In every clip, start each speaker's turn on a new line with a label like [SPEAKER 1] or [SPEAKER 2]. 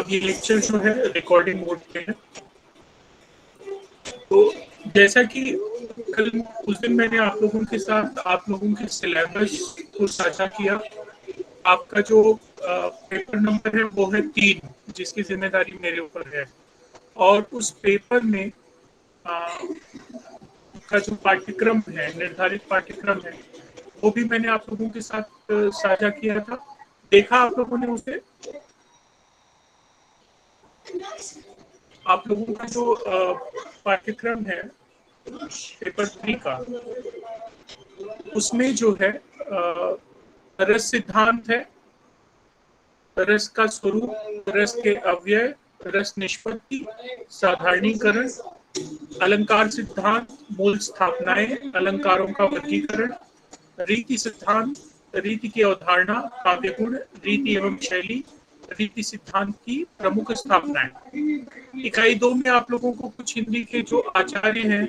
[SPEAKER 1] अब ये लेक्चर जो है रिकॉर्डिंग मोड पे है। तो जैसा कि कल उस दिन मैंने आप लोगों के साथ आप लोगों के सिलेबस को साझा किया। आपका जो पेपर नंबर है वो है 3, जिसकी जिम्मेदारी मेरे ऊपर है। और उस पेपर में आ, का जो पाठ्यक्रम है, निर्धारित पाठ्यक्रम है, वो भी मैंने आप लोगों के साथ साझा किया था। देखा आप लोगों ने उसे? आप लोगों का जो पाठ्यक्रम है पेपर 3 का, उसमें जो है रस सिद्धांत है, रस का स्वरूप, रस के अव्यय, रस निष्पत्ति, साधारणीकरण, अलंकार सिद्धांत, मूल स्थापनाएं, अलंकारों का वर्गीकरण, रीति सिद्धांत, रीति की अवधारणा, काव्य गुण, रीति एवं शैली, रीति सिद्धांत की प्रमुख स्थापनाएं। इकाई 2 में आप लोगों को कुछ हिंदी के जो आचार्य हैं,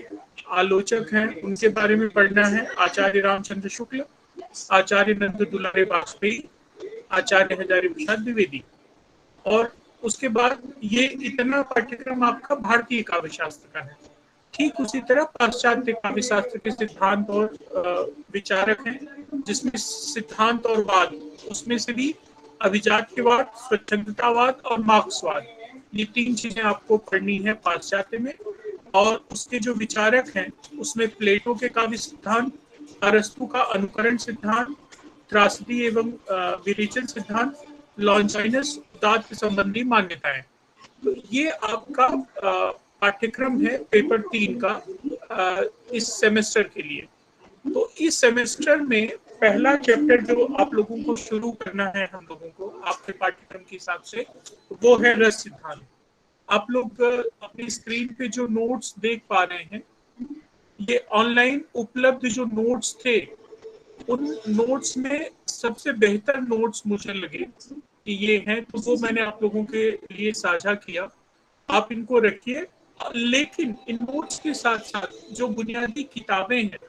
[SPEAKER 1] आलोचक हैं, उनके बारे में पढ़ना है। आचार्य रामचंद्र शुक्ल, आचार्य नंद दुलारे वाजपेयी, आचार्य हजारी प्रसाद द्विवेदी। और उसके बाद ये इतना पाठ्यक्रम आपका भारतीय काव्य शास्त्र का है। ठीक उसी तरह पाश्चात्य काव्य शास्त्र के सिद्धांत और विचारक हैं, जिसमें सिद्धांत और वाद, उसमें से भी अभिजात्यवाद, स्वच्छंदतावाद और मार्क्सवाद, ये 3 चीजें आपको पढ़नी है पाश्चात्य में। और उसके जो विचारक हैं, उसमें प्लेटो के काव्य सिद्धांत, अरस्तु का अनुकरण सिद्धांत, त्रासदी एवं विरेचन सिद्धांत, लॉन्जाइनस दांत संबंधी मान्यताएं। तो ये आपका पाठ्यक्रम है पेपर 3 का इस सेमेस्टर के लिए। तो इस सेमेस्टर में पहला चैप्टर जो आप लोगों को शुरू करना है, हम लोगों को आपके पाठ्यक्रम के हिसाब से, वो है रस सिद्धांत। आप लोग अपनी स्क्रीन पे जो नोट्स देख पा रहे हैं, ये ऑनलाइन उपलब्ध जो नोट्स थे, उन नोट्स में सबसे बेहतर नोट्स मुझे लगे कि ये हैं, तो वो मैंने आप लोगों के लिए साझा किया। आप इनको रखिए, लेकिन इन नोट्स के साथ साथ जो बुनियादी किताबें हैं,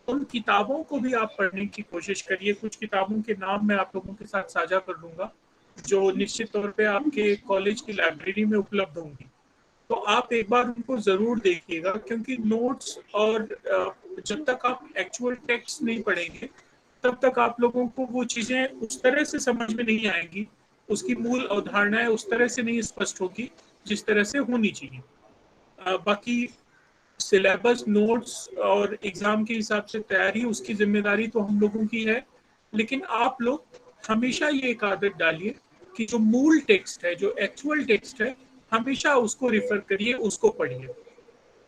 [SPEAKER 1] उन किताबों को भी आप पढ़ने की कोशिश करिए। कुछ किताबों के नाम मैं आप लोगों के साथ साझा कर दूंगा, जो निश्चित तौर पे आपके कॉलेज की लाइब्रेरी में उपलब्ध होंगी। तो आप एक बार उनको जरूर देखिएगा, क्योंकि नोट्स और जब तक आप एक्चुअल टेक्स्ट नहीं पढ़ेंगे, तब तक आप लोगों को वो चीजें उस तरह से समझ में नहीं आएंगी, उसकी मूल अवधारणाएं उस तरह से नहीं स्पष्ट होगी जिस तरह से होनी चाहिए। बाकी सिलेबस, नोट्स और एग्जाम के हिसाब से तैयारी, उसकी जिम्मेदारी तो हम लोगों की है। लेकिन आप लोग हमेशा ये एक आदत डालिए कि जो मूल टेक्स्ट है, जो एक्चुअल टेक्स्ट है, हमेशा उसको रिफर करिए, उसको पढ़िए।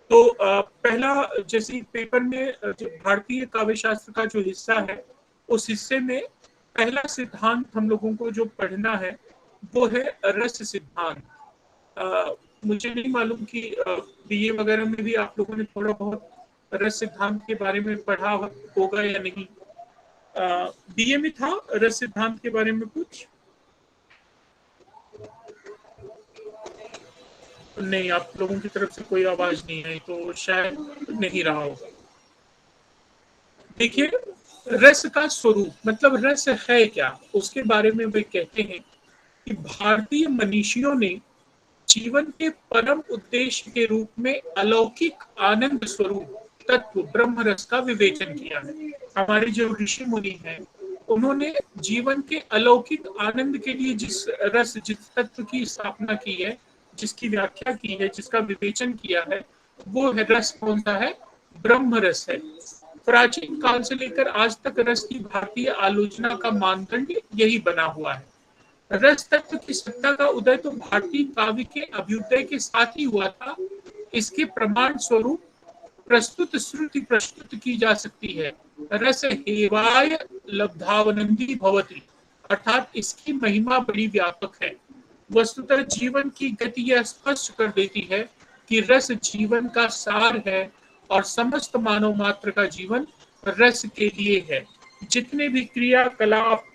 [SPEAKER 1] तो पहला, जैसे पेपर में जो भारतीय काव्य शास्त्र का जो हिस्सा है, उस हिस्से में पहला सिद्धांत हम लोगों को जो पढ़ना है वो है रस सिद्धांत। मुझे नहीं मालूम कि बीए वगैरह में भी आप लोगों ने थोड़ा बहुत रस सिद्धांत के बारे में पढ़ा होगा या नहीं। बीए में था रस सिद्धांत के बारे में कुछ? नहीं, आप लोगों की तरफ से कोई आवाज नहीं आई, तो शायद नहीं रहा होगा। देखिए, रस का स्वरूप मतलब रस है क्या, उसके बारे में वे कहते हैं कि भारतीय मनीषियों ने जीवन के परम उद्देश्य के रूप में अलौकिक आनंद स्वरूप तत्व ब्रह्म रस का विवेचन किया है। हमारे जो ऋषि मुनि हैं, उन्होंने जीवन के अलौकिक आनंद के लिए जिस रस, जिस तत्व की स्थापना की है, जिसकी व्याख्या की है, जिसका विवेचन किया है, वो है रस। कौन सा है? ब्रह्म रस है। प्राचीन काल से लेकर आज तक रस की भारतीय आलोचना का मानदंड यही बना हुआ है। रस तत्व की सत्ता का उदय तो भारतीय काव्य के अभ्युदय के साथ ही हुआ था। इसके प्रमाण स्वरूप प्रस्तुत श्रुति प्रस्तुत की जा सकती है। रस हेवाय लब्धावनंदी भवति, अर्थात इसकी महिमा बड़ी व्यापक है। वस्तुतः जीवन की गति यह स्पष्ट कर देती है कि रस जीवन का सार है और समस्त मानव मात्र का जीवन रस के लिए है। जितने भी क्रियाकलाप,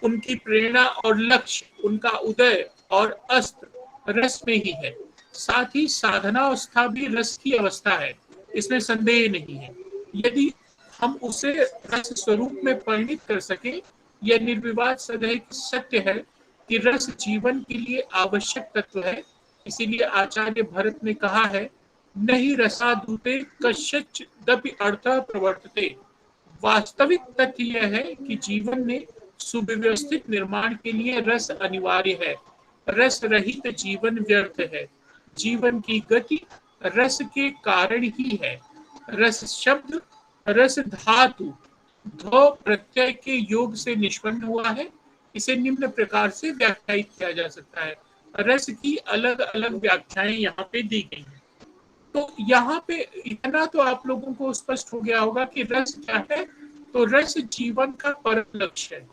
[SPEAKER 1] उनकी प्रेरणा और लक्ष्य, उनका उदय और अस्त रस में ही है। साथ ही साधना अवस्था भी रस की अवस्था है, इसमें संदेह नहीं है। यदि हम उसे रस स्वरूप में परिणित कर सके, यह निर्विवाद सदैव सत्य है कि रस जीवन के लिए आवश्यक तत्व है। इसीलिए आचार्य भरत ने कहा है, नहीं रसादूते कश्चिदपि अर्थः प्रवर्तते। वास्तविक तथ्य यह है कि जीवन में सुव्यवस्थित निर्माण के लिए रस अनिवार्य है। रस रहित जीवन व्यर्थ है। जीवन की गति रस के कारण ही है। रस शब्द रस धातु ध्व प्रत्यय के योग से निष्पन्न हुआ है। इसे निम्न प्रकार से व्याख्यायित किया जा सकता है। रस की अलग अलग व्याख्याएं यहाँ पे दी गई हैं। तो यहाँ पे इतना तो आप लोगों को स्पष्ट हो गया होगा कि रस क्या है। तो रस जीवन का परम लक्ष्य है।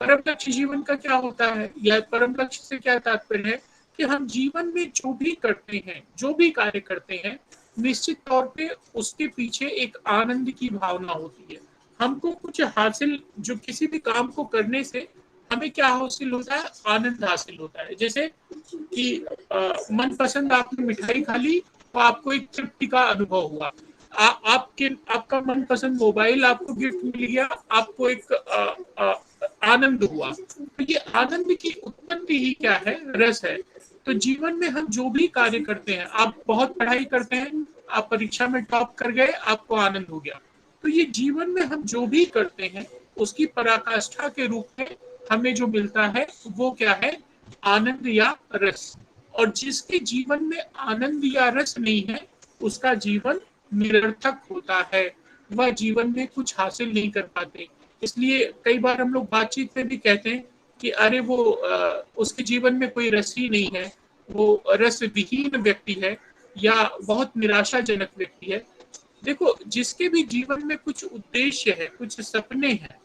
[SPEAKER 1] परम लक्ष्य जीवन का क्या होता है, या परम लक्ष्य से क्या तात्पर्य है कि हम जीवन में जो भी करते हैं, जो भी कार्य करते हैं, निश्चित तौर पे उसके पीछे एक आनंद की भावना होती है। हमको कुछ हासिल, जो किसी भी काम को करने से हमें क्या हासिल होता है, आनंद हासिल होता है। जैसे कि मनपसंद आपने मिठाई खा ली तो आपको एक तृप्ति का अनुभव हुआ। आपका मनपसंद मोबाइल आपको गिफ्ट मिल गया, आपको एक आनंद हुआ। तो ये आनंद की उत्पत्ति ही क्या है, रस है। तो जीवन में हम जो भी कार्य करते हैं, आप बहुत पढ़ाई करते हैं, आप परीक्षा में टॉप कर गए, आपको आनंद हो गया। तो ये जीवन में हम जो भी करते हैं उसकी पराकाष्ठा के रूप में हमें जो मिलता है वो क्या है, आनंद या रस। और जिसके जीवन में आनंद या रस नहीं है उसका जीवन निरर्थक होता है। वह जीवन में कुछ हासिल नहीं कर पाते। इसलिए कई बार हम लोग बातचीत में भी कहते हैं कि अरे वो उसके जीवन में कोई रस ही नहीं है, वो रस विहीन व्यक्ति है या बहुत निराशाजनक व्यक्ति है। देखो, जिसके भी जीवन में कुछ उद्देश्य है, कुछ सपने हैं,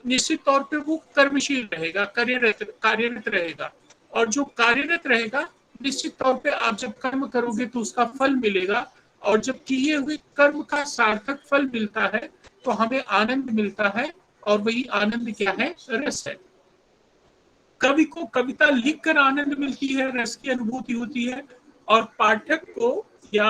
[SPEAKER 1] निश्चित तौर पे वो कर्मशील रहेगा, कार्यरत रहेगा। और जो कार्यरत रहेगा, निश्चित तौर पे आप जब कर्म करोगे तो उसका फल मिलेगा। और जब किए हुए कर्म का सार्थक फल मिलता है तो हमें आनंद मिलता है। और वही आनंद क्या है, रस है। कवि को कविता लिखकर आनंद मिलती है, रस की अनुभूति होती है। और पाठक को या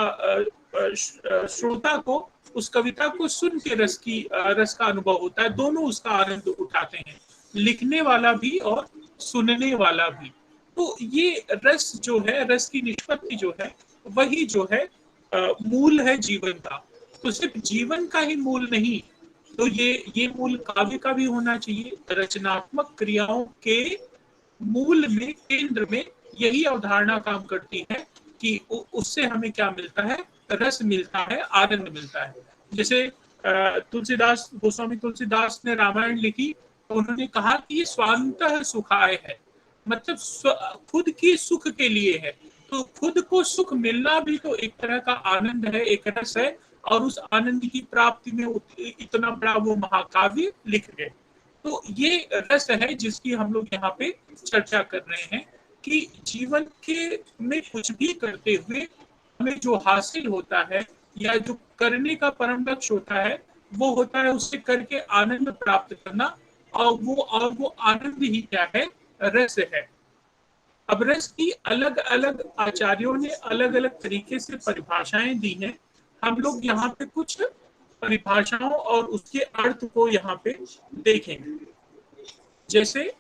[SPEAKER 1] श्रोता को उस कविता को सुन के रस का अनुभव होता है। दोनों उसका आनंद उठाते हैं, लिखने वाला भी और सुनने वाला भी। तो ये रस जो है, रस की निष्पत्ति जो है, वही जो है मूल है जीवन का। तो सिर्फ जीवन का ही मूल नहीं, तो ये मूल काव्य का भी होना चाहिए। रचनात्मक क्रियाओं के मूल में, केंद्र में यही अवधारणा काम करती है कि उससे हमें क्या मिलता है, रस मिलता है, आनंद मिलता है। जैसे तुलसीदास, गोस्वामी तुलसीदास ने रामायण लिखी तो उन्होंने कहा कि ये स्वांतः सुखाय है, मतलब खुद की सुख के लिए है। तो खुद को सुख मिलना भी तो एक तरह का आनंद है, एक रस है। और उस आनंद की प्राप्ति में इतना बड़ा वो महाकाव्य लिख गए। तो ये रस है जिसकी हम लोग यहाँ पे चर्चा कर रहे हैं कि जीवन के में कुछ भी करते हुए हमें जो हासिल होता है या जो करने का परम लक्ष्य होता है, वो होता है उससे करके आनंद प्राप्त करना। और वो आनंद ही क्या है, रस है। अब रस की अलग अलग आचार्यों ने अलग अलग तरीके से परिभाषाएं दी हैं। हम लोग यहाँ पे कुछ परिभाषाओं और उसके अर्थ को यहाँ पे देखेंगे। जैसे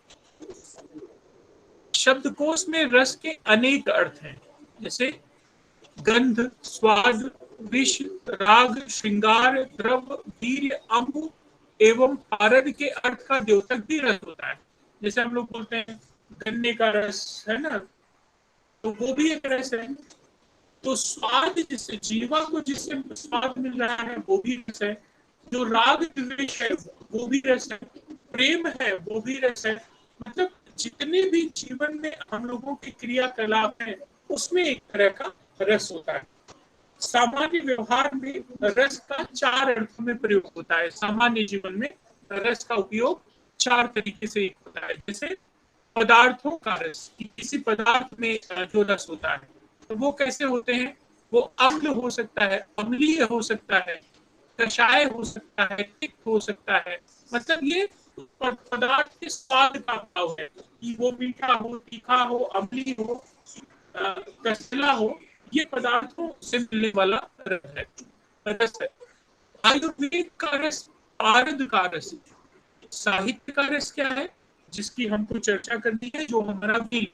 [SPEAKER 1] शब्दकोश में रस के अनेक अर्थ हैं। जैसे गंध, स्वाद, विष, राग, श्रृंगार, द्रव, वीर्य, अम्ब एवं पारद के अर्थ का द्योतक भी रस होता है। जैसे हम लोग बोलते हैं गन्ने का रस है ना, तो वो भी एक रस है। तो स्वाद, जिससे जीवा को जिससे स्वाद मिल रहा है वो भी रस है। जो राग द्वेष है वो भी रस है। प्रेम है वो भी रस है। मतलब जितने भी जीवन में हम लोगों के क्रियाकलाप है उसमें एक तरह का रस होता है। सामान्य व्यवहार में रस का 4 अर्थों में प्रयोग होता है। सामान्य जीवन में रस का उपयोग 4 तरीके से होता है। जैसे पदार्थों का रस, किसी पदार्थ में जो रस होता है तो वो कैसे होते हैं, वो अम्ल हो सकता है, अम्लीय हो सकता है, कषाय हो सकता है, तिक्त हो सकता है। मतलब ये पदार्थ के स्वाद का भाव है कि वो मीठा हो, तीखा हो, अम्लीय हो, कसला हो। ये पदार्थों से मिलने वाला रस है। आयुर्वेद का रस, पारद का रस। साहित्य का रस क्या है, जिसकी हमको चर्चा करनी है, जो हमारा भी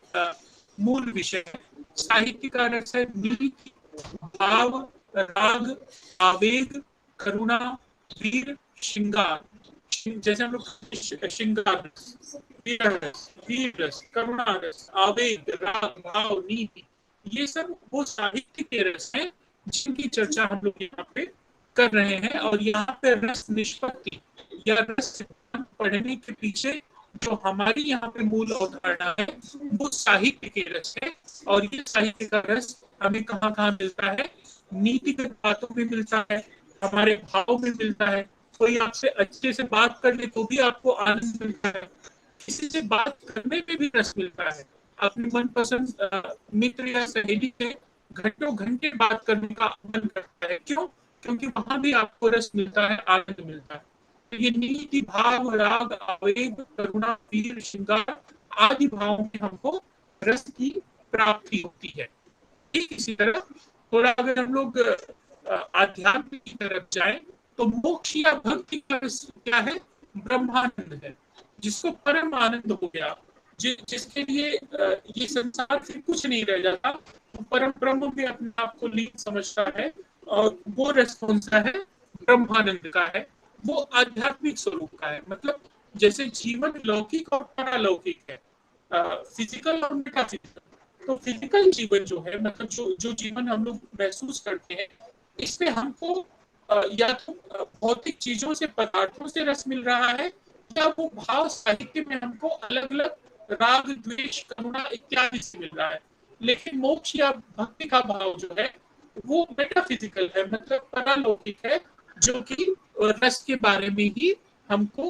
[SPEAKER 1] मूल विषय है। साहित्य का रस है नीति, भाव, राग, आवेग, करुणा, वीर, श्रृंगार। जैसे हम लोग श्रृंगार रस, वीर रस, करुणा रस, आवेग, राग, भाव, नीति, ये सब वो साहित्य के रस हैं जिनकी चर्चा हम लोग यहाँ पे कर रहे हैं। और यहाँ पे रस निष्पत्ति या रस पढ़ने के पीछे जो हमारी यहाँ पे मूल अवधारणा है वो साहित्य के रस है। और ये साहित्य का रस हमें कहाँ कहाँ मिलता है? नीतिगत बातों में मिलता है, हमारे भाव में मिलता है। कोई आपसे अच्छे से बात कर ले तो भी आपको आनंद मिलता है, किसी से बात करने में भी रस मिलता है। अपने मनपसंद मित्र या सहेली से घंटों घंटे बात करने का मन करता है। क्यों? क्योंकि वहां भी आपको रस मिलता है, आनंद मिलता है। तो ये नीति, भाव, राग, आवेग, करुणा, वीर, श्रृंगार आदि भावों में हमको रस की प्राप्ति होती है। ठीक इसी तरह थोड़ा अगर हम लोग आध्यात्म की तरफ जाएं तो मोक्ष या भक्ति का रस क्या है? ब्रह्मानंद है, जिसको परम आनंद हो गया, जिसके लिए ये संसार से कुछ नहीं रह जाता, तो परम ब्रह्म भी अपने आप को लीन समझता है। और वो रस कौन सा है? ब्रह्मानंद का है, वो आध्यात्मिक स्वरूप का है। मतलब जैसे जीवन लौकिक और पारलौकिक है, फिजिकल और मेटाफिजिकल। तो फिजिकल जीवन जो है, मतलब जो जीवन हम लोग महसूस करते हैं, इसमें हमको या तो भौतिक चीजों से, पदार्थों से रस मिल रहा है, या वो भाव साहित्य में हमको अलग अलग राग, द्वेष, करुणा इत्यादि से मिल रहा है। लेकिन मोक्ष या भक्ति का भाव जो है वो मेटाफिजिकल है, मतलब पारलौकिक है, जो कि रस के बारे में ही हमको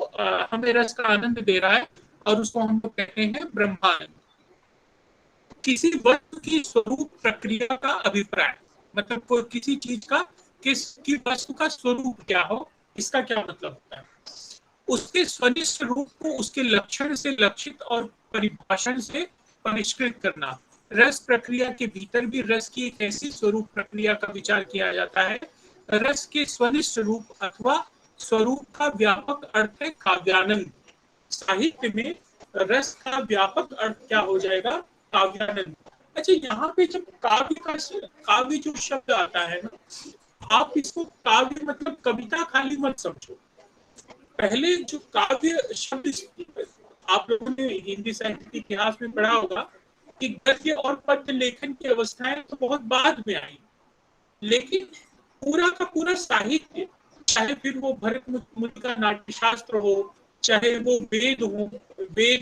[SPEAKER 1] हमें रस का आनंद दे रहा है, और उसको हम लोग कहते हैं ब्रह्मानंद। किसी वस्तु की स्वरूप प्रक्रिया का अभिप्राय, मतलब कोई किसी चीज का, किसकी वस्तु का स्वरूप क्या हो, इसका क्या मतलब होता है? उसके स्वनिष्ठ रूप को उसके लक्षण से लक्षित और परिभाषण से परिष्कृत करना। रस प्रक्रिया के भीतर भी रस की एक ऐसी स्वरूप प्रक्रिया का विचार किया जाता है। रस के स्वनिष्ठ रूप अथवा स्वरूप का व्यापक अर्थ है काव्यानंद। साहित्य में रस का व्यापक अर्थ क्या हो जाएगा? काव्यानंद। अच्छा, यहाँ पे जब काव्य जो शब्द आता है ना, आप इसको काव्य मतलब कविता खाली मत समझो। पहले जो काव्य शब्द आप लोगों ने हिंदी साहित्य के इतिहास में पढ़ा होगा कि गद्य और पद्य लेखन की अवस्थाएं तो बहुत बाद में आई, लेकिन पूरा का पूरा साहित्य, चाहे फिर वो भरत मुनि का नाट्य शास्त्र हो, चाहे वो वेद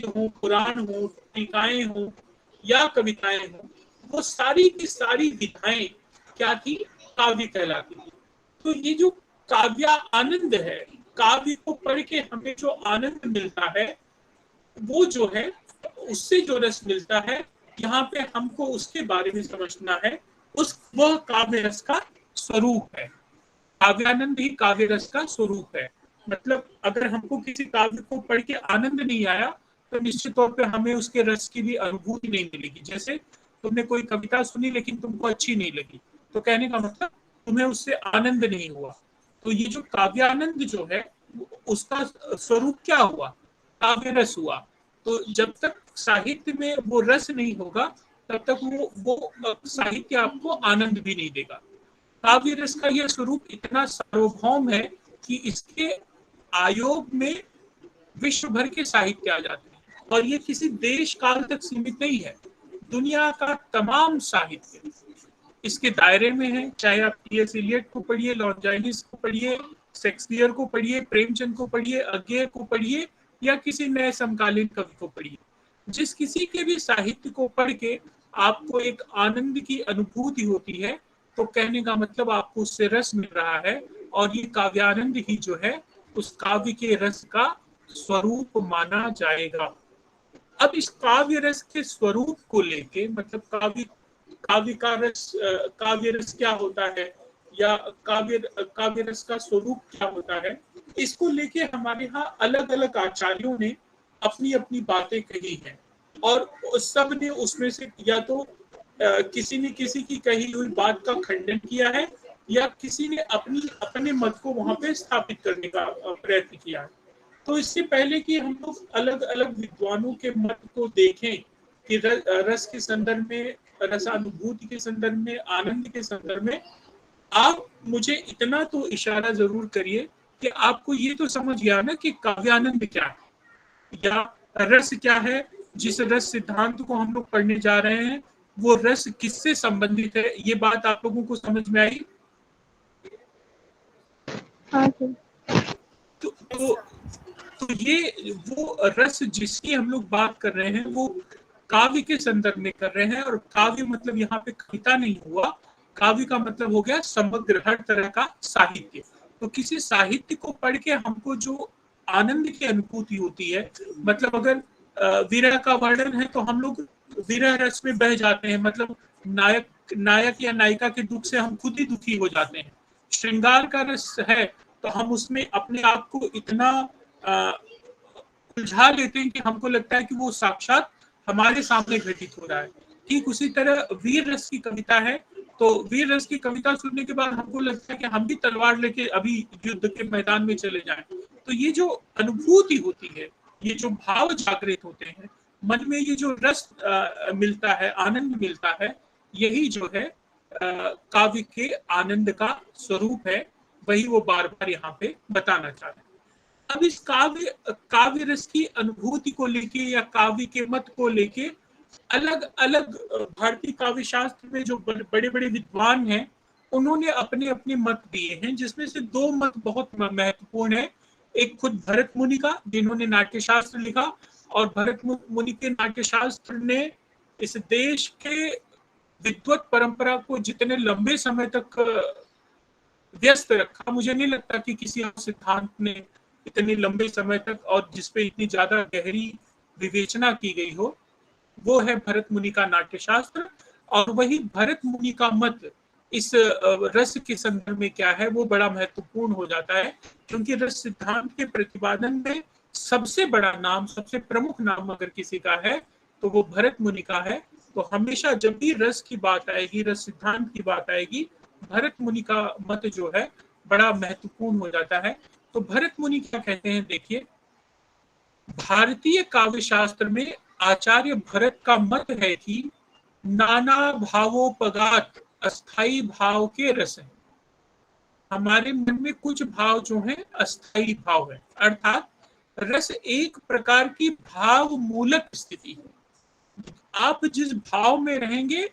[SPEAKER 1] हो, पुराण हो, टीकाएं हो या कविताएं हो, वो सारी की सारी विधाएं क्या थी? काव्य कहलाती थी। तो ये जो काव्या आनंद है, काव्य को पढ़ के हमें जो आनंद मिलता है, वो जो है उससे जो रस मिलता है, यहाँ पे हमको उसके बारे में समझना है। वह काव्य रस का स्वरूप है। काव्यानंद ही काव्य रस का स्वरूप है। मतलब अगर हमको किसी काव्य को पढ़ के आनंद नहीं आया तो निश्चित तौर पे हमें उसके रस की भी अनुभूति नहीं मिलेगी। जैसे तुमने कोई कविता सुनी लेकिन तुमको अच्छी नहीं लगी, तो कहने का मतलब तुम्हें उससे आनंद नहीं हुआ। तो ये जो काव्यानंद जो है उसका स्वरूप क्या हुआ? काव्य रस हुआ। तो जब तक साहित्य में वो रस नहीं होगा तब तक वो साहित्य आपको आनंद भी नहीं देगा। काव्य रस का यह स्वरूप इतना सार्वभौम है कि इसके आयोग में विश्व भर के साहित्य आ जाते हैं, और ये किसी देश काल तक सीमित नहीं है। दुनिया का तमाम साहित्य इसके दायरे में है। चाहे आप टी.एस. इलियट को पढ़िए, लॉन्जाइनिस को पढ़िए, शेक्सपियर को पढ़िए, प्रेमचंद को पढ़िए, अज्ञेय को पढ़िए, या किसी नए समकालीन कवि को पढ़िए। जिस किसी के भी साहित्य को पढ़ के आपको एक आनंद की अनुभूति होती है, तो कहने का मतलब आपको उससे रस मिल रहा है, और ये काव्यानंद ही जो है उस काव्य के रस का स्वरूप माना जाएगा। अब इस काव्य रस के स्वरूप को लेके, मतलब काव्य रस क्या होता है, या काव्य रस का स्वरूप क्या होता है, इसको लेके हमारे यहाँ अलग अलग आचार्यों ने अपनी अपनी बातें कही हैं, और सब ने उसमें से या तो किसी ने किसी की कही हुई बात का खंडन किया है, या किसी ने अपने मत को वहां पे स्थापित करने का प्रयत्न किया है। तो इससे पहले कि हम लोग अलग अलग विद्वानों के मत को देखें कि रस के संदर्भ में, रसानुभूति के संदर्भ में, आनंद के संदर्भ में, आप मुझे इतना तो इशारा जरूर करिए कि आपको ये तो समझ गया ना कि काव्यानंद क्या है या रस क्या है। जिस रस सिद्धांत को हम लोग पढ़ने जा रहे हैं वो रस किससे संबंधित है, ये बात आप लोगों को समझ में आई?
[SPEAKER 2] हाँ सर।
[SPEAKER 1] तो ये वो रस जिसकी हम लोग बात कर रहे हैं वो काव्य के संदर्भ में कर रहे हैं। और काव्य मतलब यहाँ पे कविता नहीं हुआ, काव्य का मतलब हो गया समग्र हर तरह का साहित्य। तो किसी साहित्य को पढ़ के हमको जो आनंद की अनुभूति होती है, मतलब अगर विरह का वर्णन है तो हम लोग विरह रस में बह जाते हैं, मतलब नायक नायक या नायिका के दुख से हम खुद ही दुखी हो जाते हैं। श्रृंगार का रस है तो हम उसमें अपने आप को इतना उलझा लेते हैं कि हमको लगता है कि वो साक्षात हमारे सामने घटित हो रहा है। ठीक उसी तरह वीर रस की कविता है, तो वीर रस की कविता सुनने के बाद हमको लगता है कि हम भी तलवार लेके अभी युद्ध के मैदान में चले जाएं। तो ये जो अनुभूति होती है, ये जो भाव जागृत होते हैं मन में, ये जो रस मिलता है, आनंद मिलता है, यही जो है काव्य के आनंद का स्वरूप है। वही वो बार बार यहाँ पे बताना चाह रहे हैं। अब इस काव्य रस की अनुभूति को लेके या काव्य के मत को लेके अलग अलग भारतीय काव्य शास्त्र में जो बड़े बड़े विद्वान हैं उन्होंने अपने अपने मत दिए हैं, जिसमें से दो मत बहुत महत्वपूर्ण है। एक खुद भरत मुनि का, जिन्होंने नाट्य शास्त्र लिखा, और भरत मुनि के नाट्य शास्त्र ने इस देश के विद्वत परंपरा को जितने लंबे समय तक व्यस्त रखा, मुझे नहीं लगता कि किसी और सिद्धांत ने इतने लंबे समय तक और जिसपे इतनी ज्यादा गहरी विवेचना की गई हो, वो है भरत मुनि का नाट्यशास्त्र। और वही भरत मुनि का मत इस रस के संदर्भ में क्या है वो बड़ा महत्वपूर्ण हो जाता है, क्योंकि रस सिद्धांत के प्रतिपादन में सबसे बड़ा नाम, सबसे प्रमुख नाम अगर किसी का है तो वो भरत मुनि का है। तो हमेशा जब भी रस की बात आएगी, रस सिद्धांत की बात आएगी, भरत मुनि का मत जो है बड़ा महत्वपूर्ण हो जाता है। तो भरत मुनि क्या कहते हैं, देखिए, भारतीय काव्य शास्त्र में आचार्य भरत का मत है कि नाना भावोपगात अस्थाई भाव के रस है। हमारे मन में कुछ भाव जो हैं अस्थाई भाव है, अर्थात रस एक प्रकार की भाव मूलक स्थिति है। आप जिस भाव में रहेंगे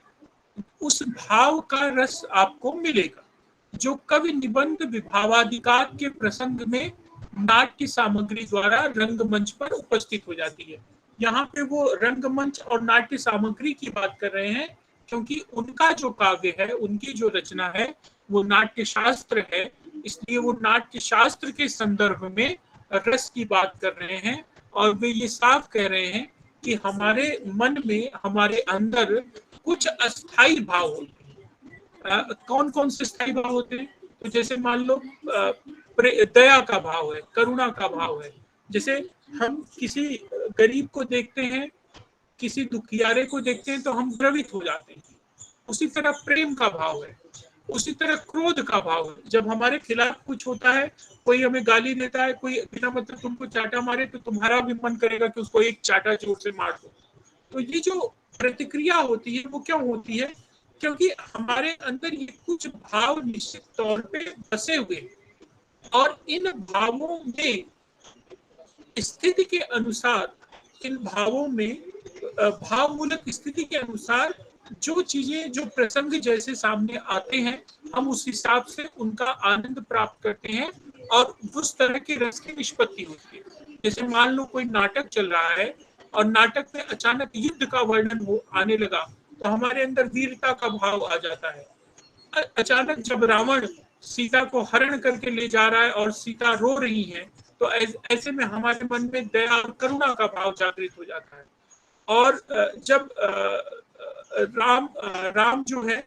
[SPEAKER 1] उस भाव का रस आपको मिलेगा, जो कवि निबंध विभावाधिकार के प्रसंग में नाट्य सामग्री द्वारा रंगमंच पर उपस्थित हो जाती है। यहाँ पे वो रंगमंच और नाट्य सामग्री की बात कर रहे हैं, क्योंकि उनका जो काव्य है, उनकी जो रचना है वो नाट्य शास्त्र है, इसलिए वो नाट्य शास्त्र के संदर्भ में रस की बात कर रहे हैं। और वे ये साफ कह रहे हैं कि हमारे मन में, हमारे अंदर कुछ अस्थाई भाव होते हैं। कौन कौन से स्थायी भाव होते हैं? तो जैसे मान लो दया का भाव है, करुणा का भाव है। जैसे हम किसी गरीब को देखते हैं, किसी दुखियारे को देखते हैं तो हम द्रवित हो जाते हैं। उसी तरह प्रेम का भाव है, उसी तरह क्रोध का भाव है। जब हमारे खिलाफ कुछ होता है, कोई हमें गाली देता है, कोई बिना मतलब तुमको चाटा मारे, तो तुम्हारा भी मन करेगा कि उसको एक चाटा जोर से मार दो। तो ये जो प्रतिक्रिया होती है वो क्यों होती है? क्योंकि हमारे अंदर ये कुछ भाव निश्चित तौर पे बसे हुए, और इन भावों में स्थिति के अनुसार, इन भावों में भाव मूलक स्थिति के अनुसार जो चीजें, जो प्रसंग जैसे सामने आते हैं, हम उस हिसाब से उनका आनंद प्राप्त करते हैं और उस तरह की रस की निष्पत्ति होती है। जैसे मान लो कोई नाटक चल रहा है और नाटक में अचानक युद्ध का वर्णन हो आने लगा, तो हमारे अंदर वीरता का भाव आ जाता है। अचानक जब रावण सीता को हरण करके ले जा रहा है और सीता रो रही है, तो ऐसे में हमारे मन में दया और करुणा का भाव जागृत हो जाता है। और जब राम जो है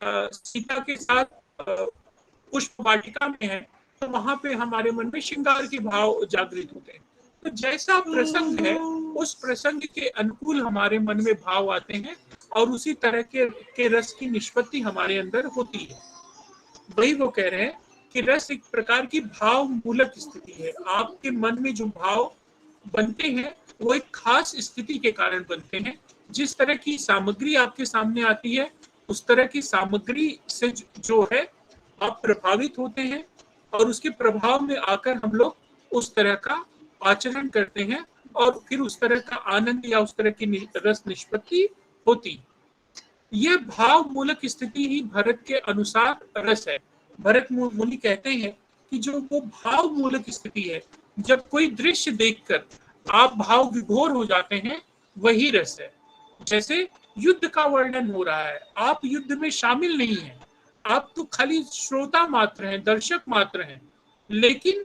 [SPEAKER 1] सीता के साथ पुष्प वाटिका में है, तो वहां पे हमारे मन में श्रृंगार के भाव जागृत होते हैं। तो जैसा प्रसंग है उस प्रसंग के अनुकूल हमारे मन में भाव आते हैं और उसी तरह के रस की निष्पत्ति हमारे अंदर होती है। वही वो कह रहे हैं कि रस एक प्रकार की भाव मूलक स्थिति है। आपके मन में जो भाव बनते हैं वो एक खास स्थिति के कारण बनते हैं। जिस तरह की सामग्री आपके सामने आती है उस तरह की सामग्री से जो है आप प्रभावित होते हैं और उसके प्रभाव में आकर हम लोग उस तरह का आचरण करते हैं और फिर उस तरह का आनंद या उस तरह की रस निष्पत्ति होती। यह भाव मूलक स्थिति ही भरत के अनुसार रस है। भरत मुनि कहते हैं कि जो वो भाव मूलक स्थिति है, जब कोई दृश्य देखकर आप भाव विभोर हो जाते हैं, वही रस है। जैसे युद्ध का वर्णन हो रहा है, आप युद्ध में शामिल नहीं हैं, आप तो खाली श्रोता मात्र हैं, दर्शक मात्र हैं, लेकिन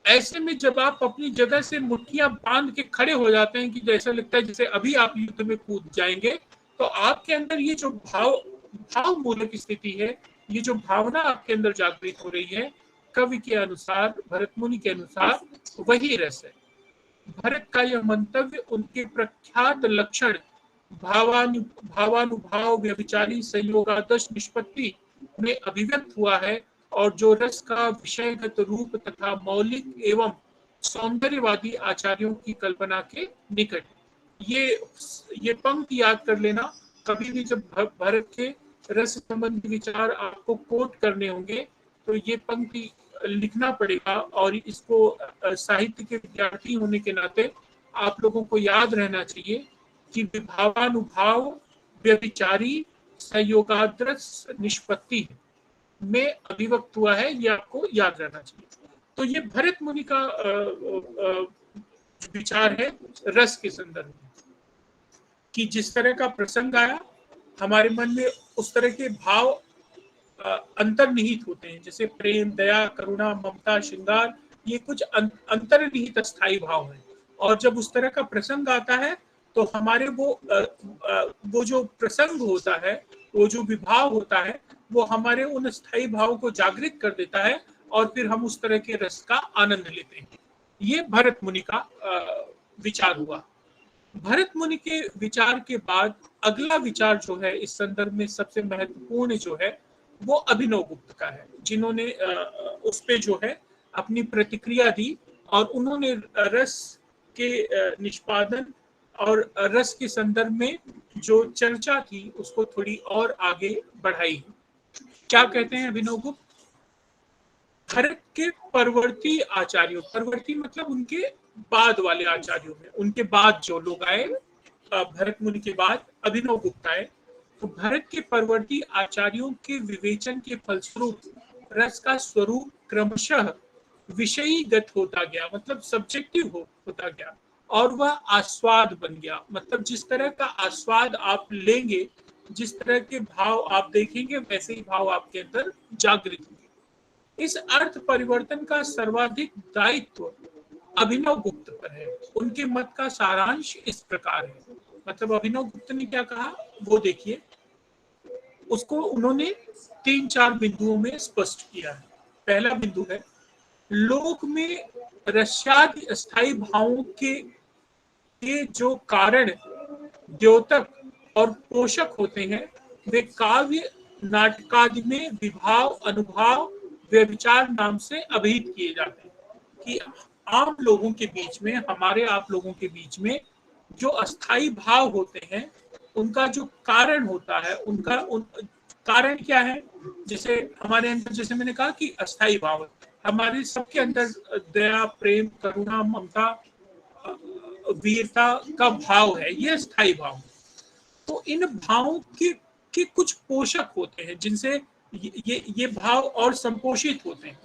[SPEAKER 1] ऐसे में जब आप अपनी जगह से मुट्ठियां बांध के खड़े हो जाते हैं कि जैसा लगता है जैसे अभी आप युद्ध में कूद जाएंगे, तो आपके अंदर ये जो भाव मूलक स्थिति है, ये जो भावना आपके अंदर जागृत हो रही है, कवि के अनुसार, भरत मुनि के अनुसार वही रस है। भरत का यह मंतव्य उनके प्रख्यात लक्षण भावानुभाव व्यभिचारी संयोगादश निष्पत्ति में अभिव्यक्त हुआ है और जो रस का विषयगत रूप तथा मौलिक एवं सौंदर्यवादी आचार्यों की कल्पना के निकट। ये पंक्ति याद कर लेना, कभी भी जब भरत के रस संबंधी विचार आपको कोट करने होंगे तो ये पंक्ति लिखना पड़ेगा और इसको साहित्य के विद्यार्थी होने के नाते आप लोगों को याद रहना चाहिए कि विभावानुभाव व्यभिचारी संयोगाद्रस निष्पत्ति में अभिव्यक्त हुआ है, ये आपको याद रहना चाहिए। तो ये भरत मुनि का विचार है रस के संदर्भ में कि जिस तरह का प्रसंग आया हमारे मन में उस तरह के भाव अंतर्निहित होते हैं, जैसे प्रेम, दया, करुणा, ममता, श्रृंगार, ये कुछ अंतर्निहित स्थायी भाव है। और जब उस तरह का प्रसंग आता है तो हमारे वो जो प्रसंग होता है, वो जो विभाव होता है, वो हमारे उन स्थायी भाव को जागृत कर देता है और फिर हम उस तरह के रस का आनंद लेते हैं। ये भरत मुनि का विचार हुआ। भरत मुनि के विचार के बाद अगला विचार जो है इस संदर्भ में सबसे महत्वपूर्ण जो है वो अभिनव गुप्त का है, जिन्होंने उस पे जो है अपनी प्रतिक्रिया दी और उन्होंने रस के निष्पादन और रस के संदर्भ में जो चर्चा थी उसको थोड़ी और आगे बढ़ाई। क्या कहते हैं अभिनव गुप्त? भरत के परवर्ती आचार्यों, परवर्ती मतलब उनके बाद वाले आचार्यों में, उनके बाद जो लोग आए भरत मुनि के बाद अभिनव गुप्त आए, तो भरत के परवर्ती आचार्यों के विवेचन के फलस्वरूप रस का स्वरूप क्रमशः विषयीगत होता गया, मतलब सब्जेक्टिव होता गया और वह आस्वाद बन गया। मतलब जिस तरह का आस्वाद आप लेंगे, जिस तरह के भाव आप देखेंगे, वैसे ही भाव आपके अंदर जागृत होंगे। इस अर्थ परिवर्तन का सर्वाधिक दायित्व अभिनव गुप्त पर है। उनके मत का सारांश इस प्रकार है, मतलब अभिनव गुप्त ने क्या कहा वो देखिए, उसको उन्होंने 3-4 बिंदुओं में स्पष्ट किया है। पहला बिंदु है, लोक में रस्यादि अस्थायी भावों के जो कारण द्योतक और पोषक होते हैं, वे काव्य नाटकादि में विभाव, अनुभाव, व्यभिचार नाम से अभिहित किए जाते हैं। कि आम लोगों के बीच में, हमारे आप लोगों के बीच में जो अस्थायी भाव होते हैं, उनका जो कारण होता है, कारण क्या है? जैसे हमारे अंदर, जैसे मैंने कहा कि अस्थायी भाव, हमारे सबके अंदर दया, प्रेम, करुणा, ममता, वीरता का भाव है, ये स्थायी भाव। तो इन भावों के कुछ पोषक होते हैं जिनसे ये भाव और संपोषित होते हैं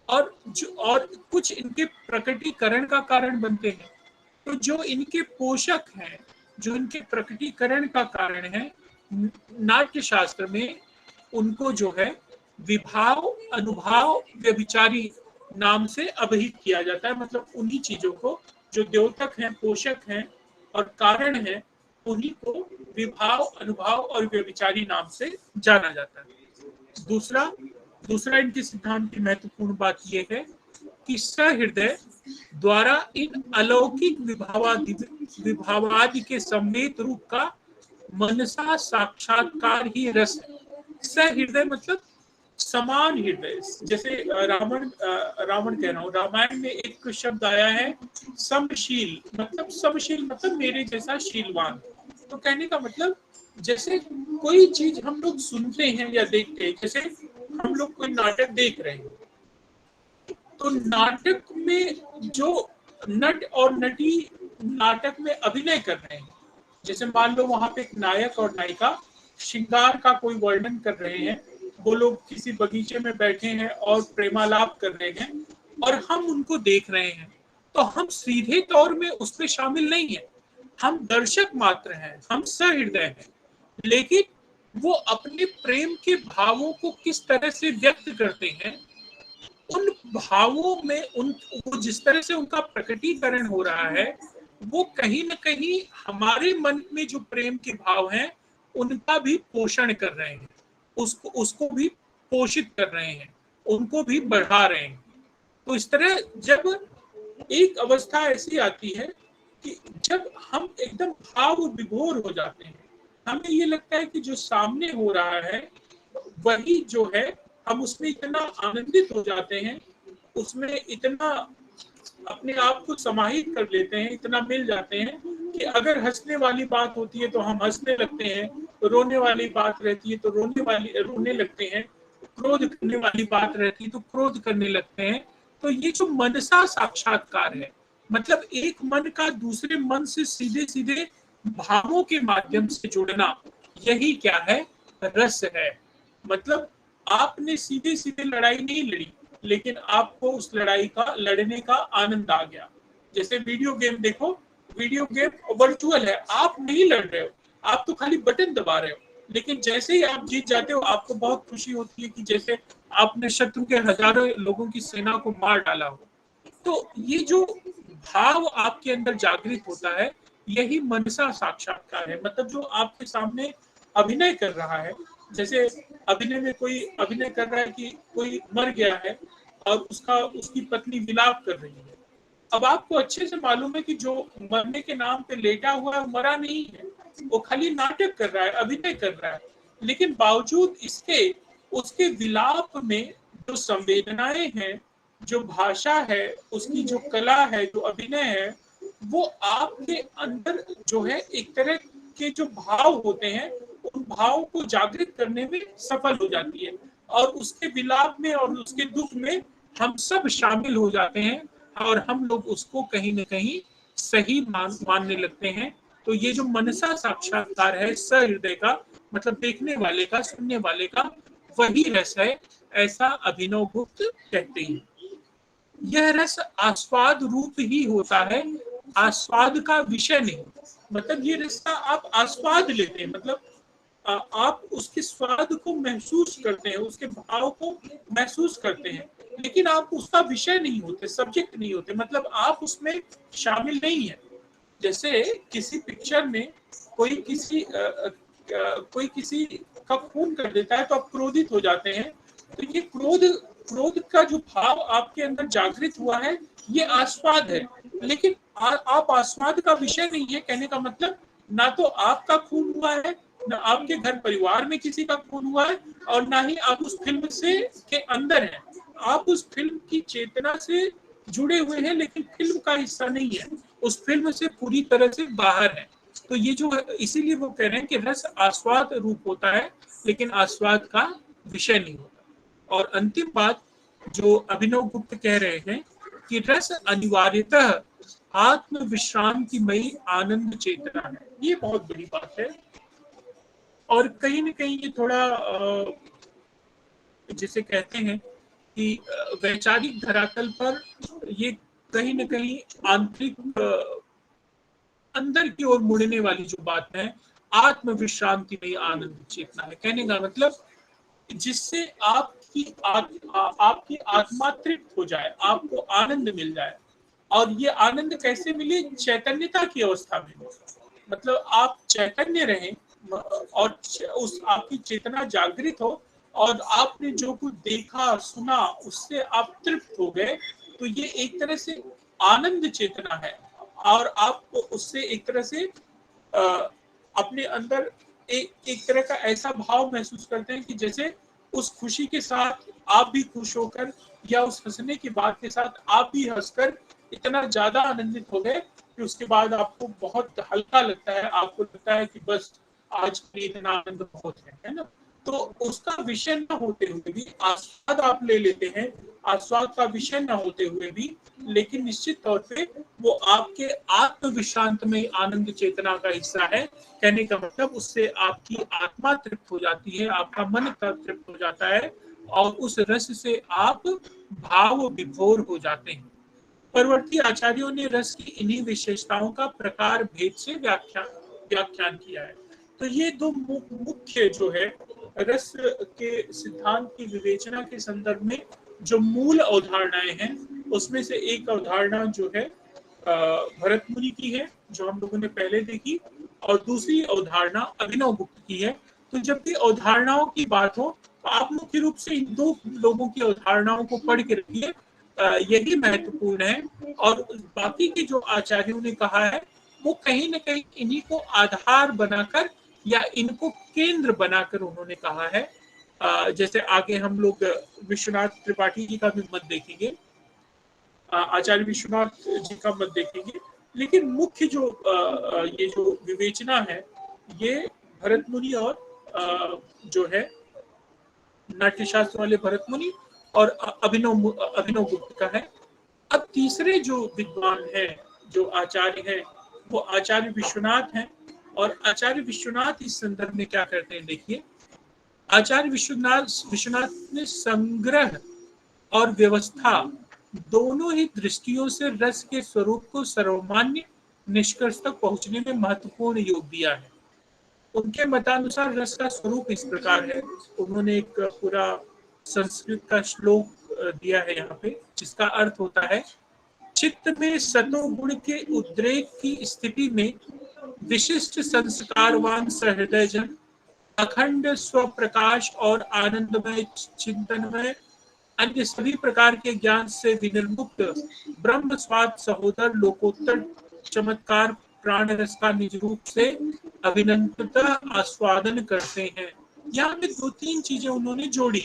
[SPEAKER 1] और कुछ इनके प्रकटीकरण का कारण बनते हैं। तो जो इनके पोषक हैं, जो इनके प्रकटीकरण का कारण है, नाट्य शास्त्र में उनको जो है विभाव, अनुभाव, व्यभिचारी नाम से अभिहित किया जाता है। मतलब उन्हीं चीजों को जो द्योतक हैं, पोषक हैं और कारण हैं, उन्हीं को विभाव, अनुभाव और व्यभिचारी नाम से जाना जाता है। दूसरा इनके सिद्धांत की महत्वपूर्ण बात यह है कि सहृदय द्वारा इन अलौकिक विभावादि के सम्मिलित रूप का मनसा साक्षात्कार ही रस है। सहृदय मतलब समान हृदय। जैसे रावण कह रहा हूँ, रामायण में एक शब्द आया है समशील, मतलब समशील मतलब मेरे जैसा शीलवान। तो कहने का मतलब जैसे कोई चीज हम लोग सुनते हैं या देखते हैं, जैसे हम लोग कोई नाटक देख रहे हैं, तो नाटक में जो नट और नटी नाटक में अभिनय कर रहे हैं, जैसे मान लो वहां पे एक नायक और नायिका श्रृंगार का कोई वर्णन कर रहे हैं, वो लोग किसी बगीचे में बैठे हैं और प्रेमालाप कर रहे हैं और हम उनको देख रहे हैं, तो हम सीधे तौर में उसमें शामिल नहीं है, हम दर्शक मात्र हैं, हम सहृदय हैं। लेकिन वो अपने प्रेम के भावों को किस तरह से व्यक्त करते हैं, उन भावों में उन वो जिस तरह से उनका प्रकटीकरण हो रहा है, वो कहीं न कहीं हमारे मन में जो प्रेम के भाव हैं, उनका भी पोषण कर रहे हैं, उसको उसको भी पोषित कर रहे हैं, उनको भी बढ़ा रहे हैं। तो इस तरह जब एक अवस्था ऐसी आती है कि जब हम एकदम भाव विभोर हो जाते हैं, हमें ये लगता है कि जो सामने हो रहा है वही जो है, हम उसमें इतना आनंदित हो जाते हैं, उसमें इतना अपने आप को समाहित कर लेते हैं, इतना मिल जाते हैं कि अगर हंसने वाली बात होती है तो हम हंसने लगते हैं, रोने वाली बात रहती है तो रोने लगते हैं, क्रोध करने वाली बात रहती है तो क्रोध करने लगते हैं। तो ये जो मनसा साक्षात्कार है, मतलब एक मन का दूसरे मन से सीधे सीधे भावों के माध्यम से जुड़ना, यही क्या है, रस है। मतलब आपने सीधे सीधे लड़ाई नहीं लड़ी, लेकिन आपको उस लड़ाई का लड़ने का आनंद आ गया। जैसे वीडियो गेम देखो, वीडियो गेम वर्चुअल है, आप नहीं लड़ रहे हो, आप तो खाली बटन दबा रहे हो, लेकिन जैसे ही आप जीत जाते हो आपको बहुत खुशी होती है कि जैसे आपने शत्रु के हजारों लोगों की सेना को मार डाला हो। तो ये जो भाव आपके अंदर जागृत होता है, यही मनसा साक्षात्कार है। मतलब जो आपके सामने अभिनय कर रहा है, जैसे अभिनय में कोई अभिनय कर रहा है कि कोई मर गया है और उसकी पत्नी विलाप कर रही है। अब आपको अच्छे से मालूम है कि जो मरने के नाम पे लेटा हुआ है मरा नहीं है, वो खाली नाटक कर रहा है, अभिनय कर रहा है। लेकिन बावजूद इसके उसके विलाप में जो संवेदनाएं हैं, जो भाषा है, उसकी जो कला है, जो अभिनय है, वो आपके अंदर जो है एक तरह के जो भाव होते हैं, उन भाव को जागृत करने में सफल हो जाती है। और उसके विलाप में और उसके दुख में हम सब शामिल हो जाते हैं और हम लोग उसको कहीं न कहीं सही मानने लगते हैं। तो ये जो मनसा साक्षात्कार है सहृदय का, मतलब देखने वाले का, सुनने वाले का, वही रस है, ऐसा अभिनव गुप्त कहते हैं। यह रस आस्वाद रूप ही होता है, आस्वाद का विषय नहीं। मतलब ये रस का आप आस्वाद लेते हैं, मतलब आप उसके स्वाद को महसूस करते हैं, उसके भाव को महसूस करते हैं, लेकिन आप उसका विषय नहीं होते, सब्जेक्ट नहीं होते, मतलब आप उसमें शामिल नहीं है। जैसे किसी पिक्चर में कोई किसी का खून कर देता है तो आप क्रोधित हो जाते हैं। तो ये क्रोध क्रोध का जो भाव आपके अंदर जागृत हुआ है, ये आस्वाद है। लेकिन आप आस्वाद का विषय नहीं है, कहने का मतलब ना तो आपका खून हुआ है, ना आपके घर परिवार में किसी का खून हुआ है, और ना ही आप उस फिल्म से के अंदर हैं। आप उस फिल्म की चेतना से जुड़े हुए हैं, लेकिन फिल्म का हिस्सा नहीं है, उस फिल्म से पूरी तरह से बाहर है। तो ये जो इसीलिए वो कह रहे हैं कि रस आस्वाद रूप होता है, लेकिन आस्वाद का विषय नहीं होता। और अंतिम बात जो अभिनव गुप्त कह रहे हैं कि रस अनिवार्यतः आत्म विश्रांतिमयी आनंद चेतना है, ये बहुत बड़ी बात है। और कहीं न कहीं ये थोड़ा जिसे कहते हैं कि वैचारिक धरातल पर ये कहीं न कहीं आंतरिक अंदर की ओर मुड़ने वाली जो बात है, आत्म विश्रांति में आनंद चेतना है। कहने का मतलब जिससे आपकी आत्मा तृप्त हो जाए, आपको आनंद मिल जाए। और ये आनंद कैसे मिले? चैतन्यता की अवस्था में। मतलब आप चैतन्य रहें और उस आपकी चेतना जागृत हो और आपने जो कुछ देखा सुना उससे आप तृप्त हो गए, तो ये एक तरह से आनंद चेतना है। और आप उससे एक तरह से अपने अंदर एक तरह का ऐसा भाव महसूस करते हैं कि जैसे उस खुशी के साथ आप भी खुश होकर या उस हंसने की बात के साथ आप भी हंसकर इतना ज्यादा आनंदित हो गए कि उसके बाद आपको बहुत हल्का लगता है, आपको लगता है कि बस आज के लिए इतना आनंद बहुत है ना। तो उसका विषय न होते हुए भी आस्वाद आप ले लेते हैं, आस्वाद का विषय न होते हुए भी, लेकिन निश्चित तौर पे वो आपके आत्म विश्रांत में आनंद चेतना का हिस्सा है। कहने का मतलब उससे आपकी आत्मा तृप्त हो जाती है, आपका मन तृप्त हो जाता है और उस रस से आप भाव विभोर हो जाते हैं। परवर्ती आचार्यों ने रस की इन्हीं विशेषताओं का प्रकार भेद से व्याख्यान किया है। तो ये दो मुख्य जो है रस के सिद्धांत की विवेचना के संदर्भ में जो मूल अवधारणाएं हैं, उसमें से एक अवधारणा जो है भरत मुनि की है, जो हम लोगों ने पहले देखी, और दूसरी अवधारणा अभिनव गुप्त की है। तो जब भी अवधारणाओं की बात हो तो आप मुख्य रूप से इन दो लोगों की अवधारणाओं को पढ़ के रखिए, यही महत्वपूर्ण है। और बाकी के जो आचार्यों ने कहा है वो कहीं ना कहीं इन्हीं को आधार बनाकर या इनको केंद्र बनाकर उन्होंने कहा है। जैसे आगे हम लोग विश्वनाथ त्रिपाठी जी का भी मत देखेंगे, आचार्य विश्वनाथ जी का मत देखेंगे, लेकिन मुख्य जो ये जो विवेचना है ये भरत मुनि और जो है नाट्यशास्त्र वाले भरत मुनि और अभिनव गुप्त का है। अब तीसरे जो विद्वान हैं, जो आचार्य हैं, वो आचार्य विश्वनाथ हैं। और आचार्य विश्वनाथ इस संदर्भ में क्या करते हैं, देखिए। आचार्य विश्वनाथ ने संग्रह और व्यवस्था दोनों ही दृष्टियों से रस के स्वरूप को सर्वमान्य निष्कर्ष तक पहुंचने में महत्वपूर्ण योग दिया है। उनके मतानुसार रस का स्वरूप इस प्रकार है। उन्होंने एक पूरा संस्कृत का श्लोक दिया है यहाँ पे, जिसका अर्थ होता है, चित्त में सतोगुण के उद्रेक की स्थिति में विशिष्ट संस्कारवान सहृदय जन अखंड स्वप्रकाश और आनंदमय चिंतनमय अन्य सभी प्रकार के ज्ञान से विनिर्मुक्त ब्रह्म स्वाद सहोदर लोकोत्तर चमत्कार प्राण रस का निज रूप से अभिनंदनता आस्वादन करते हैं। यहाँ पे दो तीन चीजें उन्होंने जोड़ी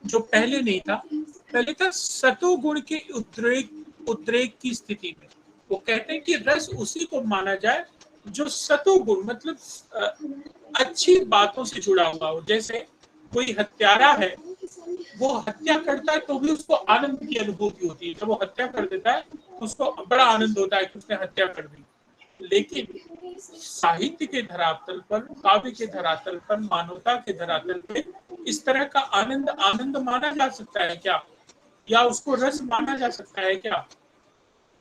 [SPEAKER 1] जो पहले नहीं था। पहले था सतोगुण के उद्रेक की स्थिति में। वो कहते हैं कि रस उसी को माना जाए जो सतोगुण मतलब अच्छी बातों से जुड़ा हुआ हो। जैसे कोई हत्यारा है, वो हत्या करता है तो भी उसको आनंद की अनुभूति होती है। जब वो हत्या कर देता है तो उसको बड़ा आनंद होता है कि उसने हत्या कर दी। लेकिन साहित्य के धरातल पर, काव्य के धरातल पर, मानवता के धरातल पे इस तरह का आनंद माना जा सकता है क्या, या उसको रस माना जा सकता है क्या?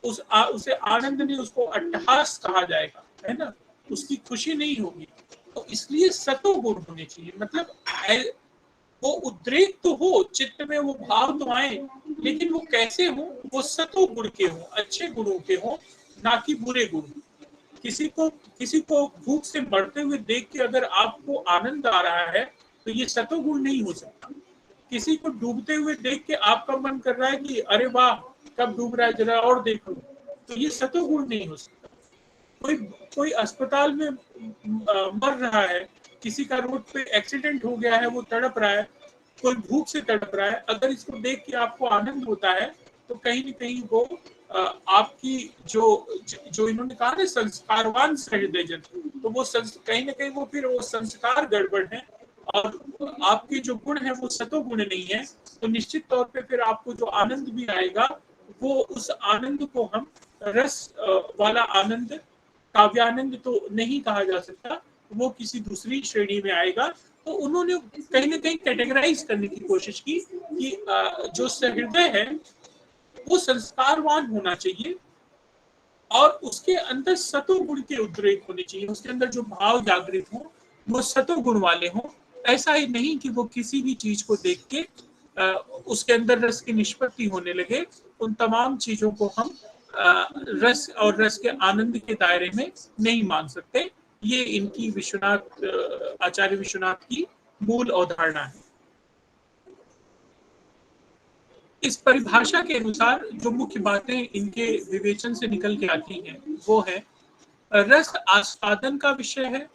[SPEAKER 1] उसे आनंद नहीं, उसको अट्टहास कहा जाएगा, है ना। उसकी खुशी नहीं होगी। तो इसलिए सतोगुण होने चाहिए। मतलब वो उद्रेक तो हो, चित्त में वो भाव तो आए, लेकिन वो कैसे हो? वो सतोगुण के हो, अच्छे गुणों के हो, ना कि बुरे गुण। किसी को भूख से मरते हुए देख के अगर आपको आनंद आ रहा है तो ये सतोगुण नहीं हो सकता। किसी को डूबते हुए देख के आपका मन कर रहा है कि अरे वाह कब डूब रहा है, जरा और देखो, तो ये सतोगुण नहीं हो सकता। कोई कोई अस्पताल में मर रहा है, किसी का रोड पे एक्सीडेंट हो गया है, वो तड़प रहा है, कोई भूख से तड़प रहा है, अगर इसको देख के आपको आनंद होता है तो कहीं न कहीं वो आपकी जो इन्होंने कहा ना संस्कारवान सहृदय जन, तो वो कहीं न कहीं वो फिर वो संस्कार गड़बड़ है और आपके जो गुण है वो सतोगुण नहीं है। तो निश्चित तौर पे फिर आपको जो आनंद भी आएगा वो उस आनंद को हम रस वाला आनंद, काव्यानंद तो नहीं कहा जा सकता, वो किसी दूसरी श्रेणी में आएगा। तो उन्होंने कहीं ना कहीं कैटेगराइज करने की कोशिश की कि जो सहृदय है वो संस्कारवान होना चाहिए और उसके अंदर सतोगुण के उद्रेक होने चाहिए, उसके अंदर जो भाव जागृत हो वो सतोगुण वाले हों। ऐसा ही नहीं कि वो किसी भी चीज को देख के उसके अंदर रस की निष्पत्ति होने लगे। उन तमाम चीजों को हम रस और रस के आनंद के दायरे में नहीं मान सकते। ये इनकी आचार्य विश्वनाथ की मूल अवधारणा है। इस परिभाषा के अनुसार जो मुख्य बातें इनके विवेचन से निकल के आती हैं वो है, रस आस्वादन का विषय है,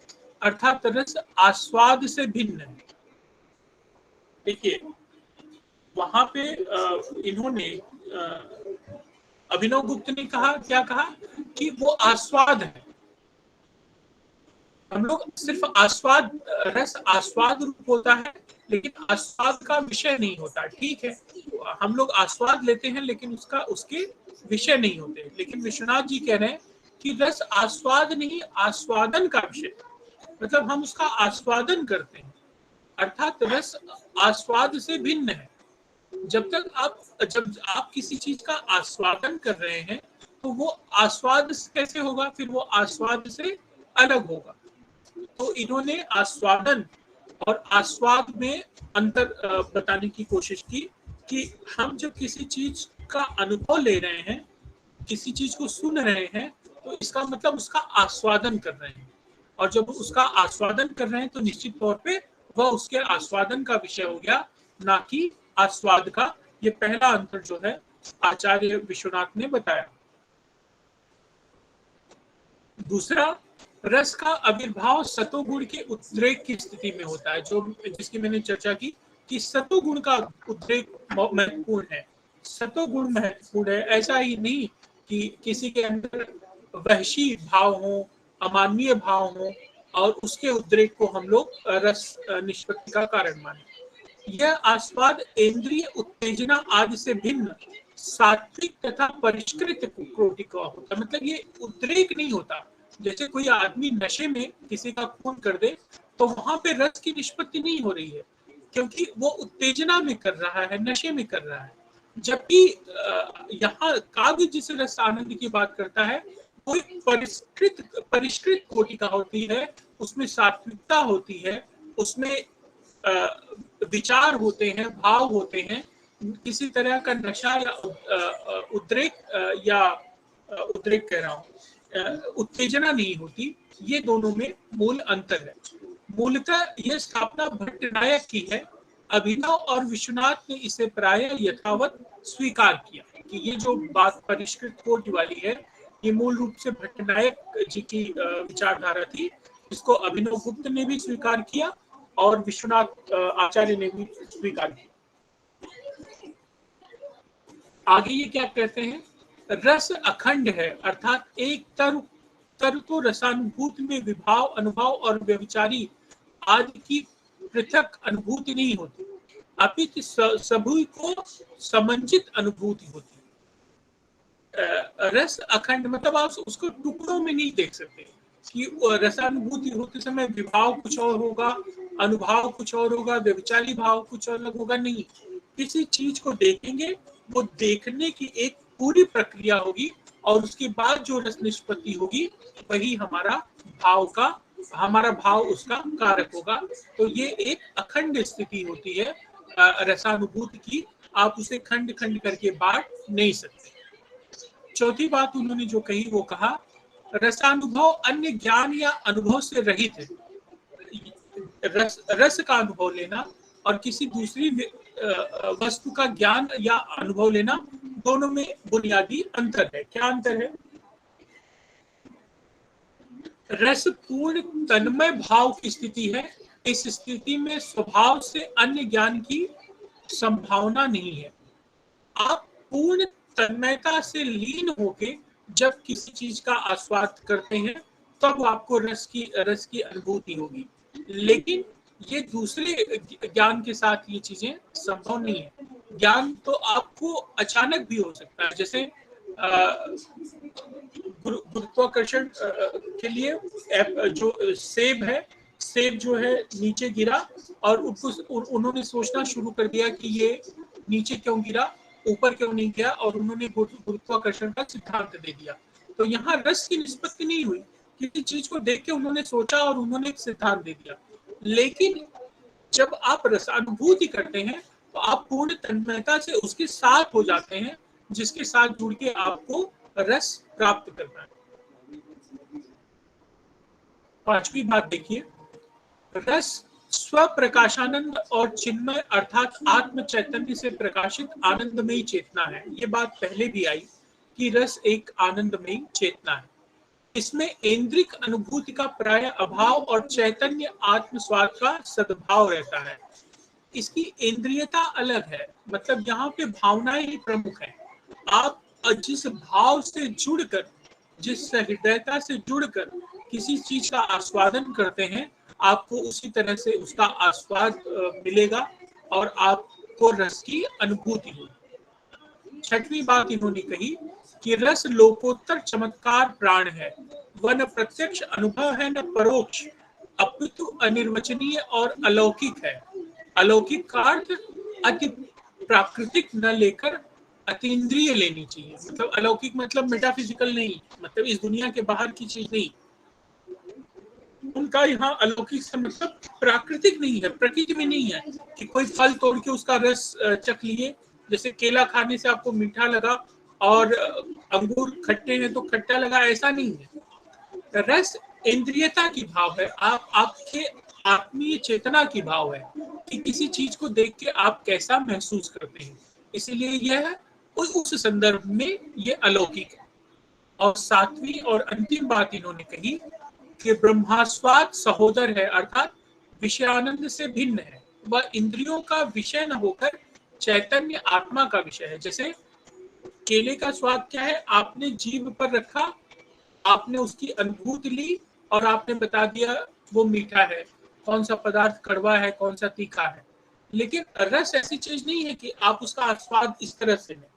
[SPEAKER 1] अर्थात रस आस्वाद से भिन्न है। देखिए वहां पे इन्होंने अभिनव गुप्त ने कहा, क्या कहा कि वो आस्वाद है। हम लोग सिर्फ आस्वाद, रस आस्वाद रूप होता है, लेकिन आस्वाद का विषय नहीं होता। ठीक है, हम लोग आस्वाद लेते हैं लेकिन उसका उसके विषय नहीं होते। लेकिन विश्वनाथ जी कह रहे हैं कि रस आस्वाद नहीं, आस्वादन का विषय, मतलब हम उसका आस्वादन करते हैं, अर्थात रस आस्वाद से भिन्न है। जब आप किसी चीज का आस्वादन कर रहे हैं तो वो आस्वाद कैसे होगा, फिर वो आस्वाद से अलग होगा। तो इन्होंने आस्वादन और आस्वाद में अंतर बताने की कोशिश की कि हम जब किसी चीज का अनुभव ले रहे हैं, किसी चीज को सुन रहे हैं, तो इसका मतलब उसका आस्वादन कर रहे हैं। और जब उसका आस्वादन कर रहे हैं तो निश्चित तौर पे वह उसके आस्वादन का विषय हो गया, ना कि आस्वाद का। ये पहला अंतर जो है आचार्य विश्वनाथ ने बताया। दूसरा, रस का आविर्भाव सतोगुण के उद्रेक की स्थिति में होता है, जो जिसकी मैंने चर्चा की कि सतोगुण का उद्रेक महत्वपूर्ण है। सतोगुण महत्वपूर्ण है, ऐसा ही नहीं कि किसी के अंदर वहशी भाव हो, अमानवीय भाव हो और उसके उद्रेक को हम लोग रस निष्पत्ति का कारण माने। यह आस्वाद इंद्रिय उत्तेजना आदि से भिन्न सात्विक तथा परिष्कृत कोटि का होता है। मतलब ये उद्रेक नहीं होता। जैसे कोई आदमी नशे में किसी का खून कर दे तो वहां पे रस की निष्पत्ति नहीं हो रही है, क्योंकि वो उत्तेजना में कर रहा है, नशे में कर रहा है। जबकि यहाँ काव्य जिस रस आनंद की बात करता है वो एक परिष्कृत कोटि का होती है, उसमें सात्विकता होती है, उसमें विचार होते हैं, भाव होते हैं। किसी तरह का नशा या उद्रेक कह रहा हूँ, उत्तेजना नहीं होती। ये दोनों में मूल अंतर है। मूलतः यह स्थापना भट्टनायक की है। अभिनव और विश्वनाथ ने इसे प्राय यथावत स्वीकार किया कि ये जो बात परिष्कृत कोटि वाली है, ये मूल रूप से भट्टनायक जी की विचारधारा थी। इसको अभिनव गुप्त ने भी स्वीकार किया और विश्वनाथ आचार्य ने भी स्वीकार किया। आगे ये क्या कहते हैं, रस अखंड है, अर्थात एक तर तो रसानुभूति में विभाव, अनुभव और व्यभिचारी आदि की पृथक अनुभूति नहीं होती, अपितु सभी को समंजित अनुभूति होती है। रस अखंड मतलब आप उसको टुकड़ों में नहीं देख सकते कि रसानुभूति होते समय विभाव कुछ और होगा, अनुभव कुछ और होगा, व्यभिचारी भाव कुछ अलग होगा। नहीं, किसी चीज को देखेंगे वो देखने की एक पूरी प्रक्रिया होगी और उसके बाद जो रस निष्पत्ति होगी वही हमारा भाव उसका कारक होगा। तो ये एक अखंड स्थिति होती है रसानुभूति की, आप उसे खंड खंड करके बांट नहीं सकते। चौथी बात उन्होंने जो कही वो कहा, रसानुभव अन्य ज्ञान या अनुभव से रहित है। रस का अनुभव लेना और किसी दूसरी वस्तु का ज्ञान या अनुभव लेना, दोनों में बुनियादी अंतर है। क्या अंतर है? रस पूर्ण तन्मय भाव की स्थिति है। इस स्थिति में स्वभाव से अन्य ज्ञान की संभावना नहीं है। आप पूर्ण तन्मयता से लीन होके जब किसी चीज का आस्वाद करते हैं तब आपको रस की अनुभूति होगी। लेकिन ये दूसरे ज्ञान के साथ ये चीजें संभव नहीं है। ज्ञान तो आपको अचानक भी हो सकता है, जैसे गुरुत्वाकर्षण के लिए जो सेब है, सेब जो है नीचे गिरा और उन्होंने सोचना शुरू कर दिया कि ये नीचे क्यों गिरा, ऊपर क्यों नहीं गया, और उन्होंने गुरुत्वाकर्षण का सिद्धांत दे दिया। तो यहाँ रस की निष्पत्ति नहीं हुई, किसी चीज को देख के उन्होंने सोचा और उन्होंने एक सिद्धांत दे दिया। लेकिन जब आप रसानुभूति करते हैं तो आप पूर्ण तन्मयता से उसके साथ हो जाते हैं, जिसके साथ जुड़ के आपको रस प्राप्त करना है। पांचवी बात देखिए, रस स्व प्रकाशानंद और चिन्मय अर्थात आत्म चैतन्य से प्रकाशित आनंदमयी चेतना है। ये बात पहले भी आई कि रस एक आनंदमयी चेतना है। इसमें ऐन्द्रिक अनुभूति का प्राय अभाव और चैतन्य आत्म स्वाद का सद्भाव रहता है। इसकी इंद्रियता अलग है, मतलब यहाँ पे भावनाएं ही प्रमुख है। आप जिस भाव से जुड़कर, जिस हृदयता से जुड़कर किसी चीज का आस्वादन करते हैं, आपको उसी तरह से उसका आस्वाद मिलेगा और आपको रस की अनुभूति होगी। छठवीं बात इन्होंने कही कि रस लोकोत्तर चमत्कार प्राण है, वह न प्रत्यक्ष अनुभव है न परोक्ष, अपितु अनिर्वचनीय और अलौकिक है। अलौकिक का अर्थ अति प्राकृतिक न लेकर अतीन्द्रिय लेनी चाहिए। मतलब अलौकिक मतलब मेटाफिजिकल नहीं, मतलब इस दुनिया के बाहर की चीज नहीं। उनका यहाँ अलौकिक से मतलब प्राकृतिक नहीं है, प्रकृति में नहीं है कि कोई फल तोड़ के उसका रस चख लिए। जैसे केला खाने से आपको मीठा लगा और अंगूर खट्टे हैं तो खट्टा लगा, ऐसा नहीं है। रस इंद्रियता की भाव है, आपके आत्मीय चेतना की भाव है कि किसी चीज को देख के आप कैसा महसूस करते हैं। इसीलिए यह उस संदर्भ में ये अलौकिक है। और सातवीं और अंतिम बात इन्होंने कही कि ब्रह्मास्वाद सहोदर है, अर्थात विषयानंद से भिन्न है। वह इंद्रियों का विषय न होकर चैतन्य आत्मा का विषय है। जैसे केले का स्वाद क्या है, आपने जीभ पर रखा, आपने उसकी अनुभूति ली और आपने बता दिया वो मीठा है, कौन सा पदार्थ कड़वा है, कौन सा तीखा है। लेकिन रस ऐसी चीज नहीं है कि आप उसका आस्वाद इस तरह से लें,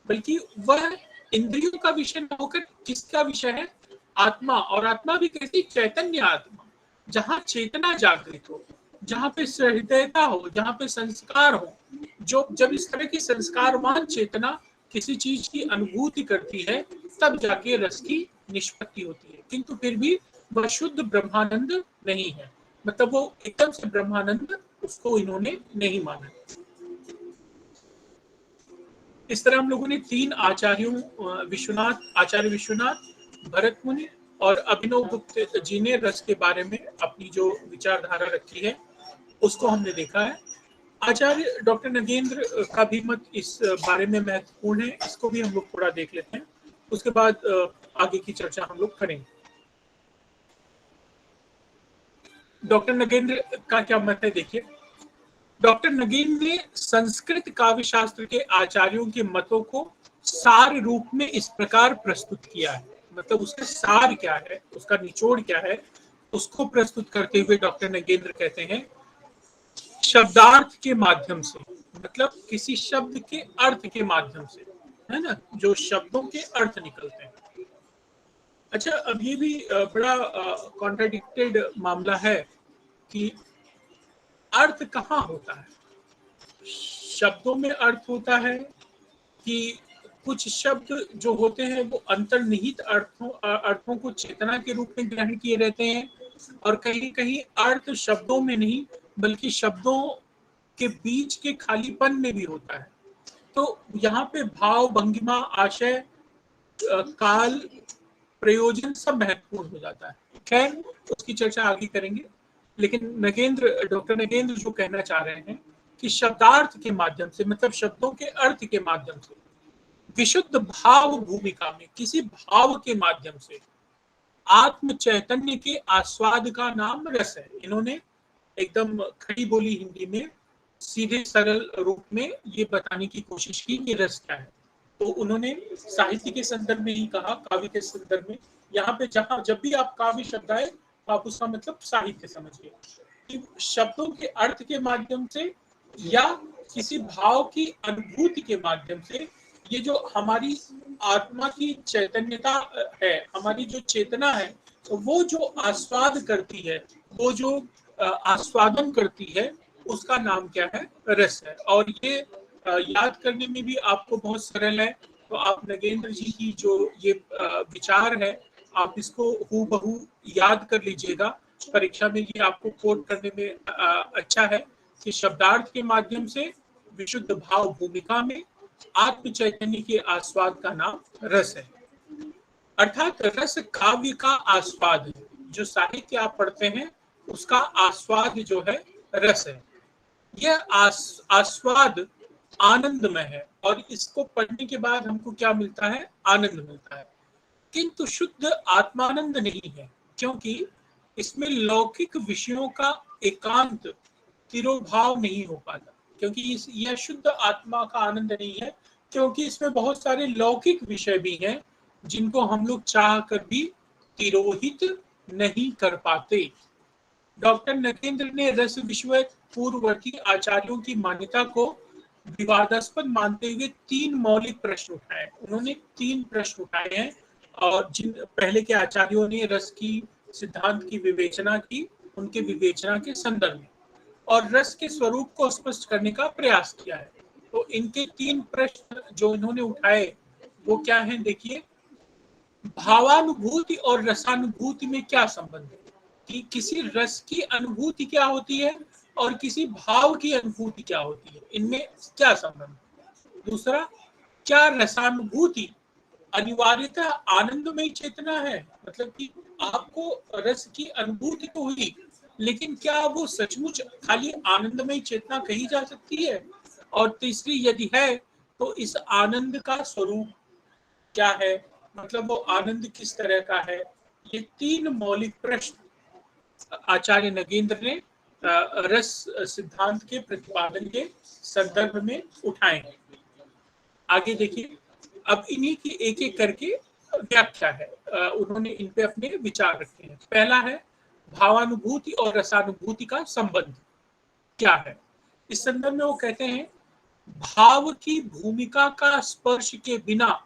[SPEAKER 1] बल्कि वह इंद्रियों का विषय न होकर किसका विषय है, आत्मा। और आत्मा भी कैसी, चैतन्य आत्मा, जहाँ चेतना जागृत हो, जहाँ पे सहृदयता हो, जहाँ पे संस्कार हो। जो जब इस तरह की संस्कारवान चेतना किसी चीज की अनुभूति करती है, तब जाके रस की निष्पत्ति होती है। किंतु फिर भी वह शुद्ध ब्रह्मानंद नहीं है, मतलब वो एकदम से ब्रह्मानंद उसको इन्होंने नहीं माना। इस तरह हम लोगों ने तीन आचार्यों, आचार्य विश्वनाथ, भरत मुनि और अभिनव गुप्त जी ने रस के बारे में अपनी जो विचारधारा रखी है उसको हमने देखा है। आचार्य डॉक्टर नगेंद्र का भी मत इस बारे में महत्वपूर्ण है, इसको भी हम लोग थोड़ा देख लेते हैं, उसके बाद आगे की चर्चा हम लोग करेंगे। डॉक्टर नगेंद्र का क्या मत है, देखिए। डॉक्टर नगेंद्र ने संस्कृत काव्य शास्त्र के आचार्यों के मतों को सार रूप में इस प्रकार प्रस्तुत किया है। मतलब उसका सार क्या है, उसका निचोड़ क्या है, उसको प्रस्तुत करते हुए डॉक्टर नगेंद्र कहते हैं शब्दार्थ के माध्यम से, मतलब किसी शब्द के अर्थ के माध्यम से, है ना, जो शब्दों के अर्थ निकलते हैं। अच्छा, अब ये भी बड़ा कॉन्ट्राडिक्टेड मामला है कि अर्थ कहाँ होता है। शब्दों में अर्थ होता है कि कुछ शब्द जो होते हैं वो अंतर्निहित अर्थों को चेतना के रूप में ग्रहण किए रहते हैं, और कहीं कहीं अर्थ शब्दों में नहीं बल्कि शब्दों के बीच के खालीपन में भी होता है। तो यहाँ पे भाव, भंगिमा, आशय, काल, प्रयोजन सब महत्वपूर्ण हो जाता है। खैर, उसकी चर्चा आगे करेंगे। लेकिन डॉक्टर नगेंद्र जो कहना चाह रहे हैं कि शब्दार्थ के माध्यम से, मतलब शब्दों के अर्थ के माध्यम से, विशुद्ध भाव भूमिका में किसी भाव के माध्यम से आत्म चैतन्य के आस्वाद का नाम रस है। इन्होंने एकदम खड़ी बोली हिंदी में सीधे सरल रूप में ये बताने की कोशिश की कि रस क्या है। तो उन्होंने साहित्य के संदर्भ में ही कहा, काव्य के संदर्भ में। यहाँ पे जब भी आप काव्य शब्द आए तो आप उसका मतलब साहित्य समझिए कि शब्दों के अर्थ के माध्यम से या किसी भाव की अनुभूति के माध्यम से ये जो हमारी आत्मा की चैतन्यता है, हमारी जो चेतना है, तो वो जो आस्वाद करती है, वो जो आस्वादन करती है, उसका नाम क्या है, रस है। और ये याद करने में भी आपको बहुत सरल है। तो आप नगेंद्र जी की जो ये विचार है, आप इसको हूबहू याद कर लीजिएगा। परीक्षा में ये आपको कोट करने में अच्छा है कि शब्दार्थ के माध्यम से विशुद्ध भाव भूमिका में आत्म चैतन्य के आस्वाद का नाम रस है। अर्थात रस काव्य का आस्वाद है। जो साहित्य आप पढ़ते हैं उसका आस्वाद जो है रस है। यह आस्वाद आनंदमय है और इसको पढ़ने के बाद हमको क्या मिलता है, आनंद मिलता है। किंतु शुद्ध आत्मानंद नहीं है, क्योंकि इसमें लौकिक विषयों का एकांत तिरोभाव नहीं हो पाता, क्योंकि यह शुद्ध आत्मा का आनंद नहीं है, क्योंकि इसमें बहुत सारे लौकिक विषय भी हैं जिनको हम लोग चाह कर भी तिरोहित नहीं कर पाते। डॉक्टर नगेंद्र ने रस विषय पूर्ववर्ती आचार्यों की मान्यता को विवादास्पद मानते हुए 3 मौलिक प्रश्न उठाए। उन्होंने 3 प्रश्न उठाए हैं, और जिन पहले के आचार्यों ने रस की सिद्धांत की विवेचना की, उनके विवेचना के संदर्भ में, और रस के स्वरूप को स्पष्ट करने का प्रयास किया है। तो इनके 3 प्रश्न जो इन्होंने उठाए वो क्या हैं, देखिए। भावानुभूति और रसानुभूति में क्या संबंध है, कि किसी रस की अनुभूति क्या होती है और किसी भाव की अनुभूति क्या होती है, इनमें क्या संबंध है। दूसरा, क्या रसानुभूति अनिवार्यतः आनंदमय चेतना है, मतलब कि आपको रस की अनुभूति तो हुई, लेकिन क्या वो सचमुच खाली आनंदमय चेतना कही जा सकती है। और तीसरी, यदि है तो इस आनंद का स्वरूप क्या है, मतलब वो आनंद किस तरह का है। ये 3 मौलिक प्रश्न आचार्य नगेंद्र ने रस सिद्धांत के प्रतिपादन के संदर्भ में उठाए हैं। आगे देखिए, अब इन्हीं की एक एक करके व्याख्या है, उन्होंने इन पे अपने विचार रखे हैं। पहला है, भावानुभूति और रसानुभूति का संबंध क्या है। इस संदर्भ में वो कहते हैं, भाव की भूमिका का स्पर्श के बिना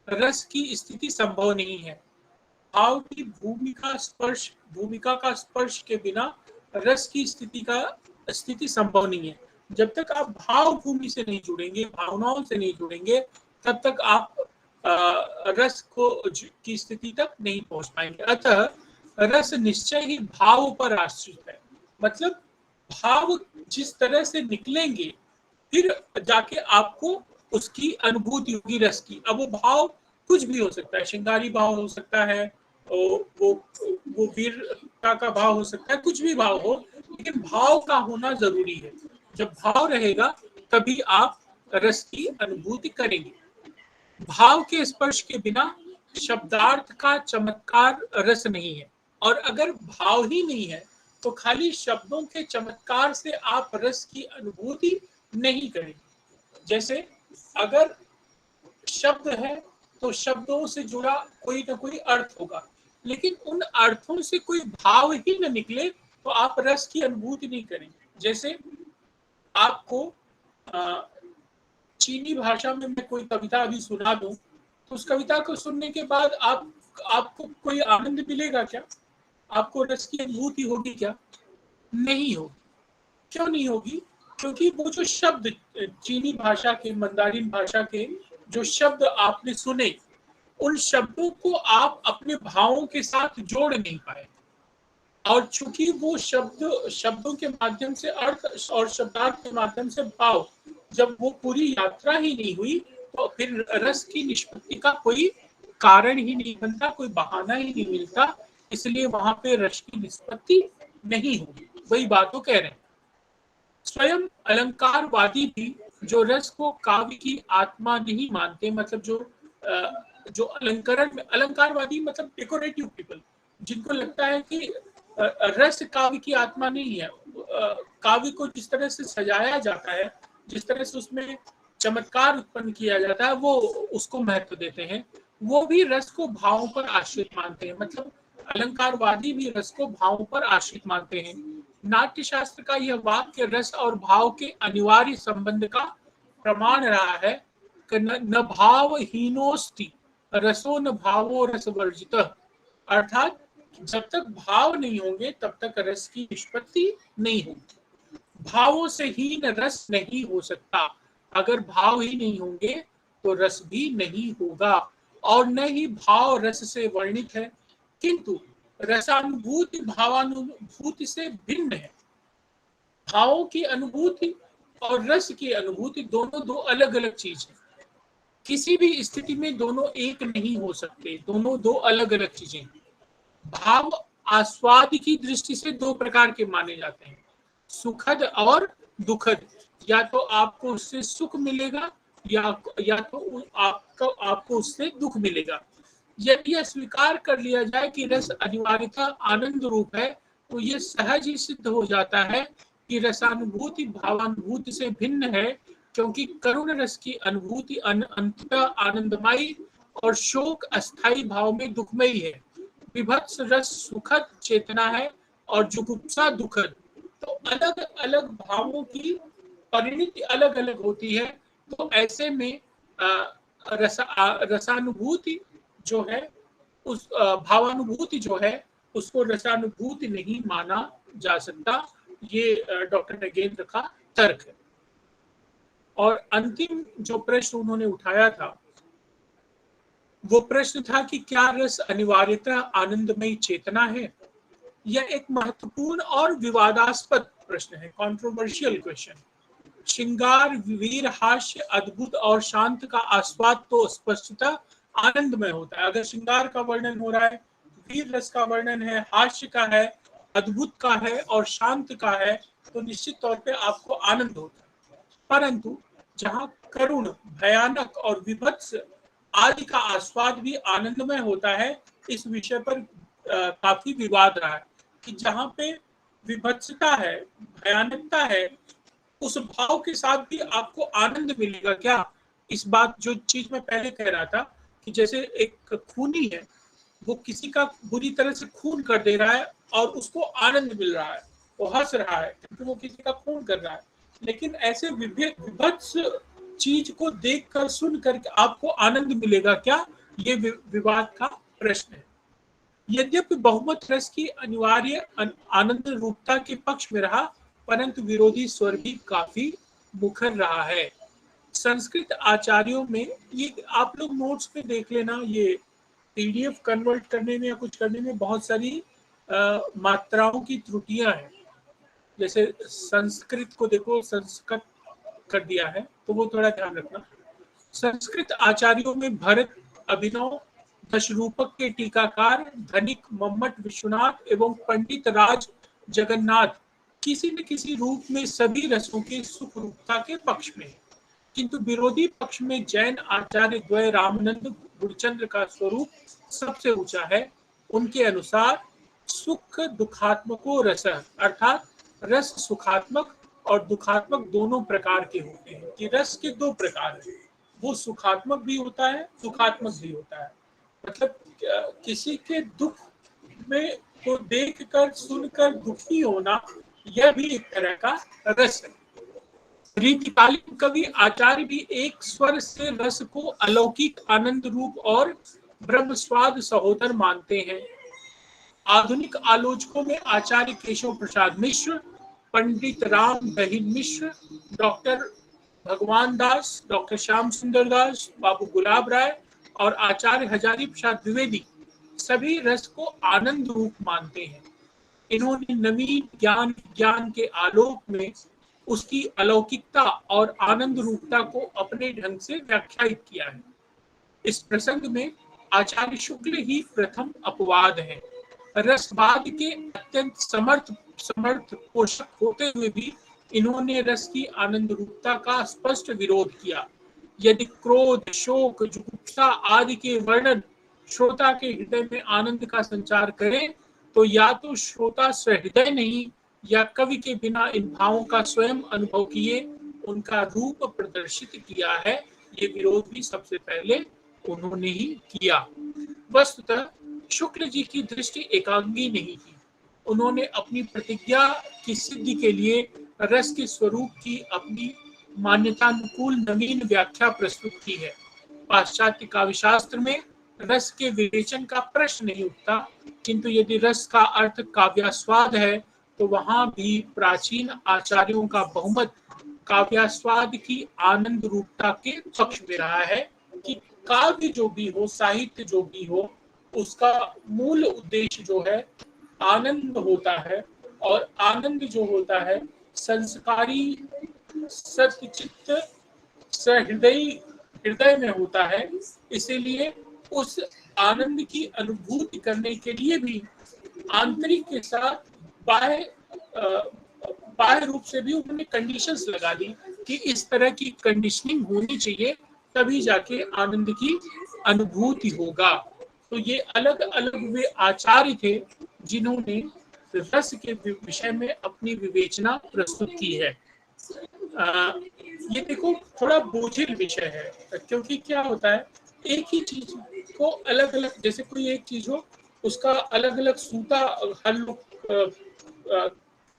[SPEAKER 1] रस की स्थिति संभव नहीं है। भाव की भूमिका का स्पर्श के बिना रस की स्थिति संभव नहीं है। जब तक आप भाव भूमि से नहीं जुड़ेंगे, भावनाओं से नहीं जुड़ेंगे, तब तक आप रस की स्थिति तक नहीं पहुंच पाएंगे। अतः रस निश्चय ही भाव पर आश्रित है, मतलब भाव जिस तरह से निकलेंगे फिर जाके आपको उसकी अनुभूति होगी रस की। अब वो भाव कुछ भी हो सकता है, श्रृंगारी भाव हो सकता है, वो वीरता का भाव हो सकता है, कुछ भी भाव हो, लेकिन भाव का होना जरूरी है। जब भाव रहेगा तभी आप रस की अनुभूति करेंगे। भाव के स्पर्श के बिना शब्दार्थ का चमत्कार रस नहीं है, और अगर भाव ही नहीं है तो खाली शब्दों के चमत्कार से आप रस की अनुभूति नहीं करेंगे। जैसे अगर शब्द है तो शब्दों से जुड़ा कोई ना कोई अर्थ होगा, लेकिन उन अर्थों से कोई भाव ही न निकले तो आप रस की अनुभूति नहीं करेंगे। जैसे आपको चीनी भाषा में मैं कोई कविता अभी सुना दूं, तो उस कविता को सुनने के बाद आपको कोई आनंद मिलेगा क्या? आपको रस की अनुभूति होगी क्या? नहीं होगी। क्यों नहीं होगी? क्योंकि वो जो शब्द चीनी भाषा के, मंदारिन भाषा के जो शब्द आपने सुने, उन शब्दों को आप अपने भावों के साथ जोड़ नहीं पाए, और चूंकि वो शब्दों के माध्यम से अर्थ और शब्दार्थ के माध्यम से भाव, जब वो पूरी यात्रा ही नहीं हुई तो फिर रस की निष्पत्ति का कोई कारण ही नहीं बनता, कोई बहाना ही नहीं मिलता, इसलिए वहां पे रस की निष्पत्ति नहीं होगी। वही बात वो कह रहे हैं। स्वयं अलंकारवादी भी जो रस को काव्य की आत्मा नहीं मानते, मतलब जो अलंकारवादी मतलब डेकोरेटिव पीपल, जिनको लगता है कि रस काव्य की आत्मा नहीं है। काव्य को जिस तरह से सजाया जाता है, जिस तरह से उसमें चमत्कार उत्पन्न किया जाता है, वो उसको महत्व देते हैं। वो भी रस को भावों पर आश्रित मानते हैं, मतलब अलंकारवादी भी रस को भावों पर आश्रित मानते हैं। नाट्य शास्त्र का यह वाक्य रस और भाव के अनिवार्य संबंध का प्रमाण रहा है कि न भावहीनोस्ति रसो न भावो रसवर्जित, अर्थात जब तक भाव नहीं होंगे तब तक रस की निष्पत्ति नहीं होगी। भावों से हीन रस नहीं हो सकता। अगर भाव ही नहीं होंगे तो रस भी नहीं होगा, और न ही भाव रस से वर्णित है, किंतु रसानुभूति भावानुभूति से भिन्न है। भावों की अनुभूति और रस की अनुभूति दोनों दो अलग अलग चीज है। किसी भी स्थिति में दोनों एक नहीं हो सकते, दोनों दो अलग अलग चीजें हैं। भाव आस्वाद की दृष्टि से 2 प्रकार के माने जाते हैं, सुखद और दुखद। या तो आपको उससे सुख मिलेगा या तो आपको उससे दुख मिलेगा। यदि यह स्वीकार कर लिया जाए कि रस अनिवार्यतः आनंद रूप है, तो यह सहज ही सिद्ध हो जाता है कि रसानुभूति भावानुभूति से भिन्न है, क्योंकि करुण रस की अनुभूति अंततः आनंदमयी और शोक अस्थायी भाव में दुखमयी है। विभत्स रस सुखद चेतना है और जुगुप्सा दुखद। तो अलग अलग भावों की परिणति अलग अलग होती है। तो ऐसे में रसानुभूति जो है उस भावानुभूति जो है उसको रसानुभूति नहीं माना जा सकता। ये डॉक्टर नगेंद्र का तर्क है। और अंतिम जो प्रश्न उन्होंने उठाया था वो प्रश्न था कि क्या रस अनिवार्यतः आनंदमयी चेतना है। यह एक महत्वपूर्ण और विवादास्पद प्रश्न है, कंट्रोवर्शियल क्वेश्चन। श्रृंगार, वीर, हास्य, अद्भुत और शांत का आस्वाद तो स्पष्टतः आनंदमय होता है। अगर श्रृंगार का वर्णन हो रहा है, वीर रस का वर्णन है, हास्य का है, अद्भुत का है और शांत का है, तो निश्चित तौर पे आपको आनंद होता है। परंतु जहां करुण, भयानक और विभत्स आदि का आस्वाद भी आनंदमय होता है, इस विषय पर काफी विवाद रहा है कि जहां पे विभत्सता है, भयानकता है, उस भाव के साथ भी आपको आनंद मिलेगा क्या। इस बात जो चीज मैं पहले कह रहा था कि जैसे एक खूनी है, वो किसी का बुरी तरह से खून कर दे रहा है और उसको आनंद मिल रहा है, वो हंस रहा है क्योंकि वो किसी का खून कर रहा है। लेकिन ऐसे विभत्स चीज को देखकर सुनकर आपको आनंद मिलेगा क्या, ये विवाद का प्रश्न है। यद्यपि बहुमत रस की अनिवार्य आनंद रूपता के पक्ष में रहा, परंतु विरोधी स्वर भी काफी मुखर रहा है। संस्कृत आचार्यों में, ये आप लोग नोट्स में देख लेना, ये पीडीएफ कन्वर्ट करने में या कुछ करने में बहुत सारी मात्राओं की त्रुटियां हैं। जैसे संस्कृत को देखो, संस्कृत कर दिया है, तो वो थोड़ा ध्यान रखना। संस्कृत आचार्यों में भरत, अभिनव, दशरूपक के टीकाकार, धनिक, मम्मट विश्वनाथ एवं पंडित राज जगन्नाथ किसी न किसी रूप में सभी रसों के सुख रूपता के पक्ष में। किंतु विरोधी पक्ष में जैन आचार्य द्वय रामानंद गुरुचंद्र का स्वरूप सबसे ऊंचा है। उनके अनुसार सुख दुखात्मको रस, अर्थात रस सुखात्मक और दुखात्मक दोनों प्रकार के होते हैं। कि रस के दो प्रकार हैं, वो सुखात्मक भी होता है, दुखात्मक भी होता है। मतलब किसी के दुख में को देखकर सुनकर दुखी होना, यह भी एक तरह का रस है। रीतिकालीन कवि आचार्य भी एक स्वर से रस को अलौकिक आनंद रूप और ब्रह्म स्वाद सहोदर मानते हैं। आधुनिक आलोचकों में आचार्य केशव प्रसाद मिश्र, पंडित राम बहिन मिश्र, डॉक्टर भगवान दास, डॉक्टर श्याम सुंदर दास, बाबू गुलाब राय और आचार्य हजारी प्रसाद द्विवेदी सभी रस को आनंद रूप मानते हैं। इन्होंने नवीन ज्ञान के आलोक में उसकी अलौकिकता और आनंद रूपता को अपने ढंग से व्याख्यायित किया है। इस प्रसंग में आचार्य शुक्ल ही प्रथम अपवाद है। रसवाद के अत्यंत समर्थ पोषक होते हुए भी इन्होंने रस की आनंद रूपता का स्पष्ट विरोध किया। यदि क्रोध, शोक, जुगुप्सा आदि के वर्णन श्रोता के हृदय में आनंद का संचार करें, तो या तो श्रोता सहृदय नहीं, या कवि के बिना इन भावों का स्वयं अनुभव किए उनका रूप प्रदर्शित किया है। ये विरोध भी सबसे पहले उन्होंने ही किया। वस्तुतः शुक्ल जी की दृष्टि एकांगी नहीं थी। उन्होंने अपनी प्रतिज्ञा की सिद्धि के लिए रस के स्वरूप की अपनी मान्यतानुकूल नवीन व्याख्या प्रस्तुत की है। पाश्चात्य काव्यशास्त्र में रस के विवेचन का प्रश्न नहीं उठता, किंतु यदि रस का अर्थ काव्यास्वाद है, तो वहां भी प्राचीन आचार्यों का बहुमत काव्यास्वाद की आनंद रूपता के पक्ष में रहा है। कि काव्य जो भी हो, साहित्य जो भी हो, उसका मूल उद्देश्य जो है आनंद होता है, और आनंद जो होता है संस्कारी, सत्यचित्त, हृदय में होता है। इसीलिए उस आनंद की अनुभूति करने के लिए भी आंतरिक के साथ बाह्य रूप से भी उन्होंने कंडीशंस लगा दी कि इस तरह की कंडीशनिंग होनी चाहिए, तभी जाके आनंद की अनुभूति होगा। तो ये अलग अलग वे आचार्य थे जिन्होंने रस के विषय में अपनी विवेचना प्रस्तुत की है। ये देखो थोड़ा बोझिल विषय है, क्योंकि क्या होता है, एक ही चीज को अलग अलग, जैसे कोई एक चीज हो उसका अलग अलग सूता हर लोग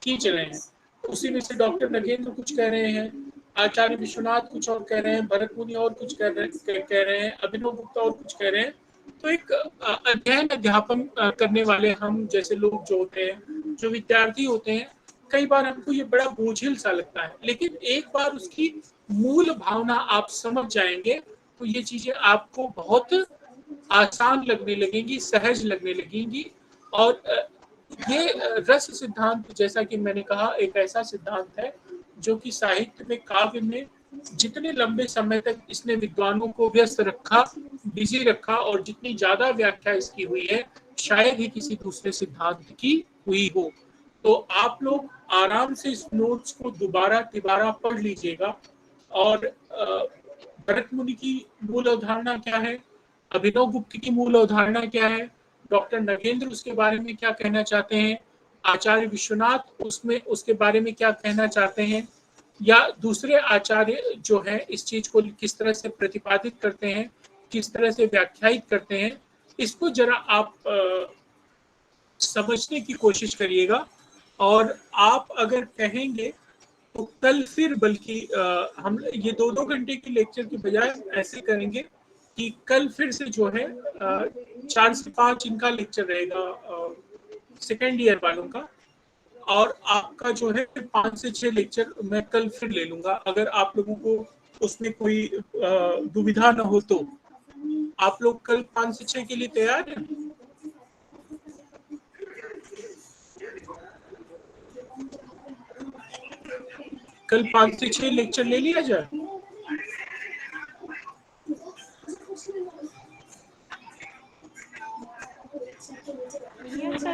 [SPEAKER 1] खींच रहे हैं। उसी में से डॉक्टर नगेंद्र कुछ कह रहे हैं, आचार्य विश्वनाथ कुछ और कह रहे हैं, भरत मुनि और कुछ कह रहे हैं, अभिनव गुप्ता और कुछ कह रहे हैं। तो एक अध्ययन अध्यापन करने वाले हम जैसे लोग जो होते हैं, जो विद्यार्थी होते हैं, कई बार हमको ये बड़ा बोझिल सा लगता है, लेकिन एक बार उसकी मूल भावना आप समझ जाएंगे तो ये चीजें आपको बहुत आसान लगने लगेंगी, सहज लगने लगेंगी। और ये रस सिद्धांत, जैसा कि मैंने कहा, एक ऐसा सिद्धांत है जो कि साहित्य में, काव्य में जितने लंबे समय तक इसने विद्वानों को व्यस्त रखा, बिजी रखा, और जितनी ज्यादा व्याख्या इसकी हुई है, शायद ही किसी दूसरे सिद्धांत की हुई हो। तो आप लोग आराम से इस नोट्स को दोबारा तिबारा पढ़ लीजिएगा। और भरत मुनि की मूल अवधारणा क्या है, अभिनव गुप्त की मूल अवधारणा क्या है, डॉक्टर नगेंद्र उसके बारे में क्या कहना चाहते हैं, आचार्य विश्वनाथ उसमें उसके बारे में क्या कहना चाहते हैं, या दूसरे आचार्य जो है इस चीज को किस तरह से प्रतिपादित करते हैं, किस तरह से व्याख्यायित करते हैं, इसको जरा आप समझने की कोशिश करिएगा। और आप अगर कहेंगे तो कल फिर, बल्कि हम ये 2-2 घंटे के लेक्चर की बजाय ऐसे करेंगे कि कल फिर से जो है 4 से 5 इनका लेक्चर रहेगा सेकेंड ईयर वालों का, और आपका जो है 5 से 6 लेक्चर मैं कल फिर ले लूंगा, अगर आप लोगों को उसमें कोई दुविधा न हो तो। आप लोग कल 5 से 6 के लिए तैयार हैं? कल 5 से 6 लेक्चर ले लिया जाए।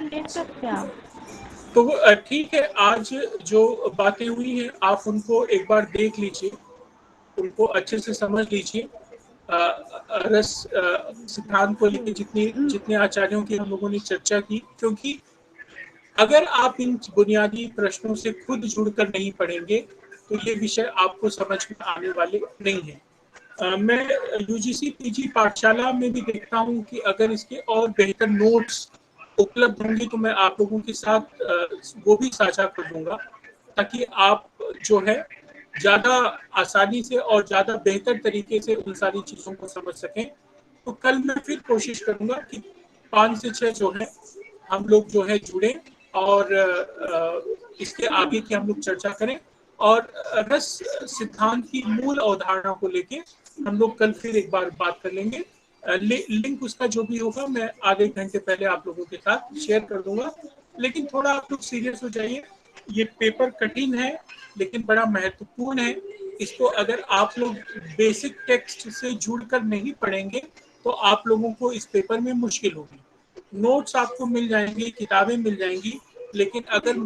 [SPEAKER 2] ले सकते हैं आप।
[SPEAKER 1] तो ठीक है, आज जो बातें हुई हैं आप उनको एक बार देख लीजिए, उनको अच्छे से समझ लीजिए। रस सिद्धांत को लेकर जितने आचार्यों की हम लोगों ने चर्चा की, क्योंकि अगर आप इन बुनियादी प्रश्नों से खुद जुड़कर नहीं पढ़ेंगे तो ये विषय आपको समझ में आने वाले नहीं है। मैं यूजीसी पीजी पाठशाला में भी देखता हूँ कि अगर इसके और बेहतर नोट्स उपलब्ध होंगे तो मैं आप लोगों के साथ वो भी साझा कर दूंगा, ताकि आप जो है ज्यादा आसानी से और ज्यादा बेहतर तरीके से उन सारी चीजों को समझ सकें। तो कल मैं फिर कोशिश करूंगा कि 5 से 6 जो है हम लोग जो है जुड़े, और इसके आगे की हम लोग चर्चा करें, और रस सिद्धांत की मूल अवधारणा को लेके हम लोग कल फिर एक बार बात कर लेंगे। लिंक उसका जो भी होगा मैं आधे घंटे पहले आप लोगों के साथ शेयर कर दूंगा। लेकिन थोड़ा आप लोग सीरियस हो जाइए, ये पेपर कठिन है लेकिन बड़ा महत्वपूर्ण है। इसको अगर आप लोग बेसिक टेक्स्ट से जुड़कर नहीं पढ़ेंगे तो आप लोगों को इस पेपर में मुश्किल होगी। नोट्स आपको मिल जाएंगे, किताबें मिल जाएंगी, लेकिन अगर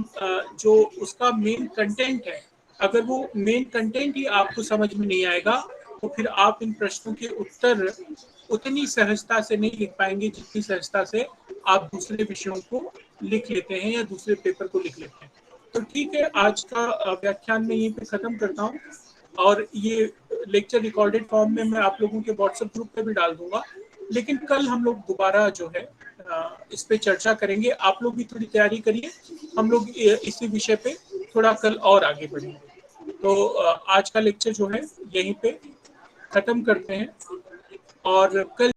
[SPEAKER 1] जो उसका मेन कंटेंट है, अगर वो मेन कंटेंट ही आपको समझ में नहीं आएगा तो फिर आप इन प्रश्नों के उत्तर उतनी सहजता से नहीं लिख पाएंगे जितनी सहजता से आप दूसरे विषयों को लिख लेते हैं या दूसरे पेपर को लिख लेते हैं। तो ठीक है, आज का व्याख्यान मैं यहीं पे खत्म करता हूँ, और ये लेक्चर रिकॉर्डेड फॉर्म में मैं आप लोगों के व्हाट्सएप ग्रुप पे भी डाल दूंगा। लेकिन कल हम लोग दोबारा जो है इस पे चर्चा करेंगे। आप लोग भी थोड़ी तैयारी करिए, हम लोग इसी विषय पे थोड़ा कल और आगे बढ़ेंगे। तो आज का लेक्चर जो है यहीं पे खत्म करते हैं, और कल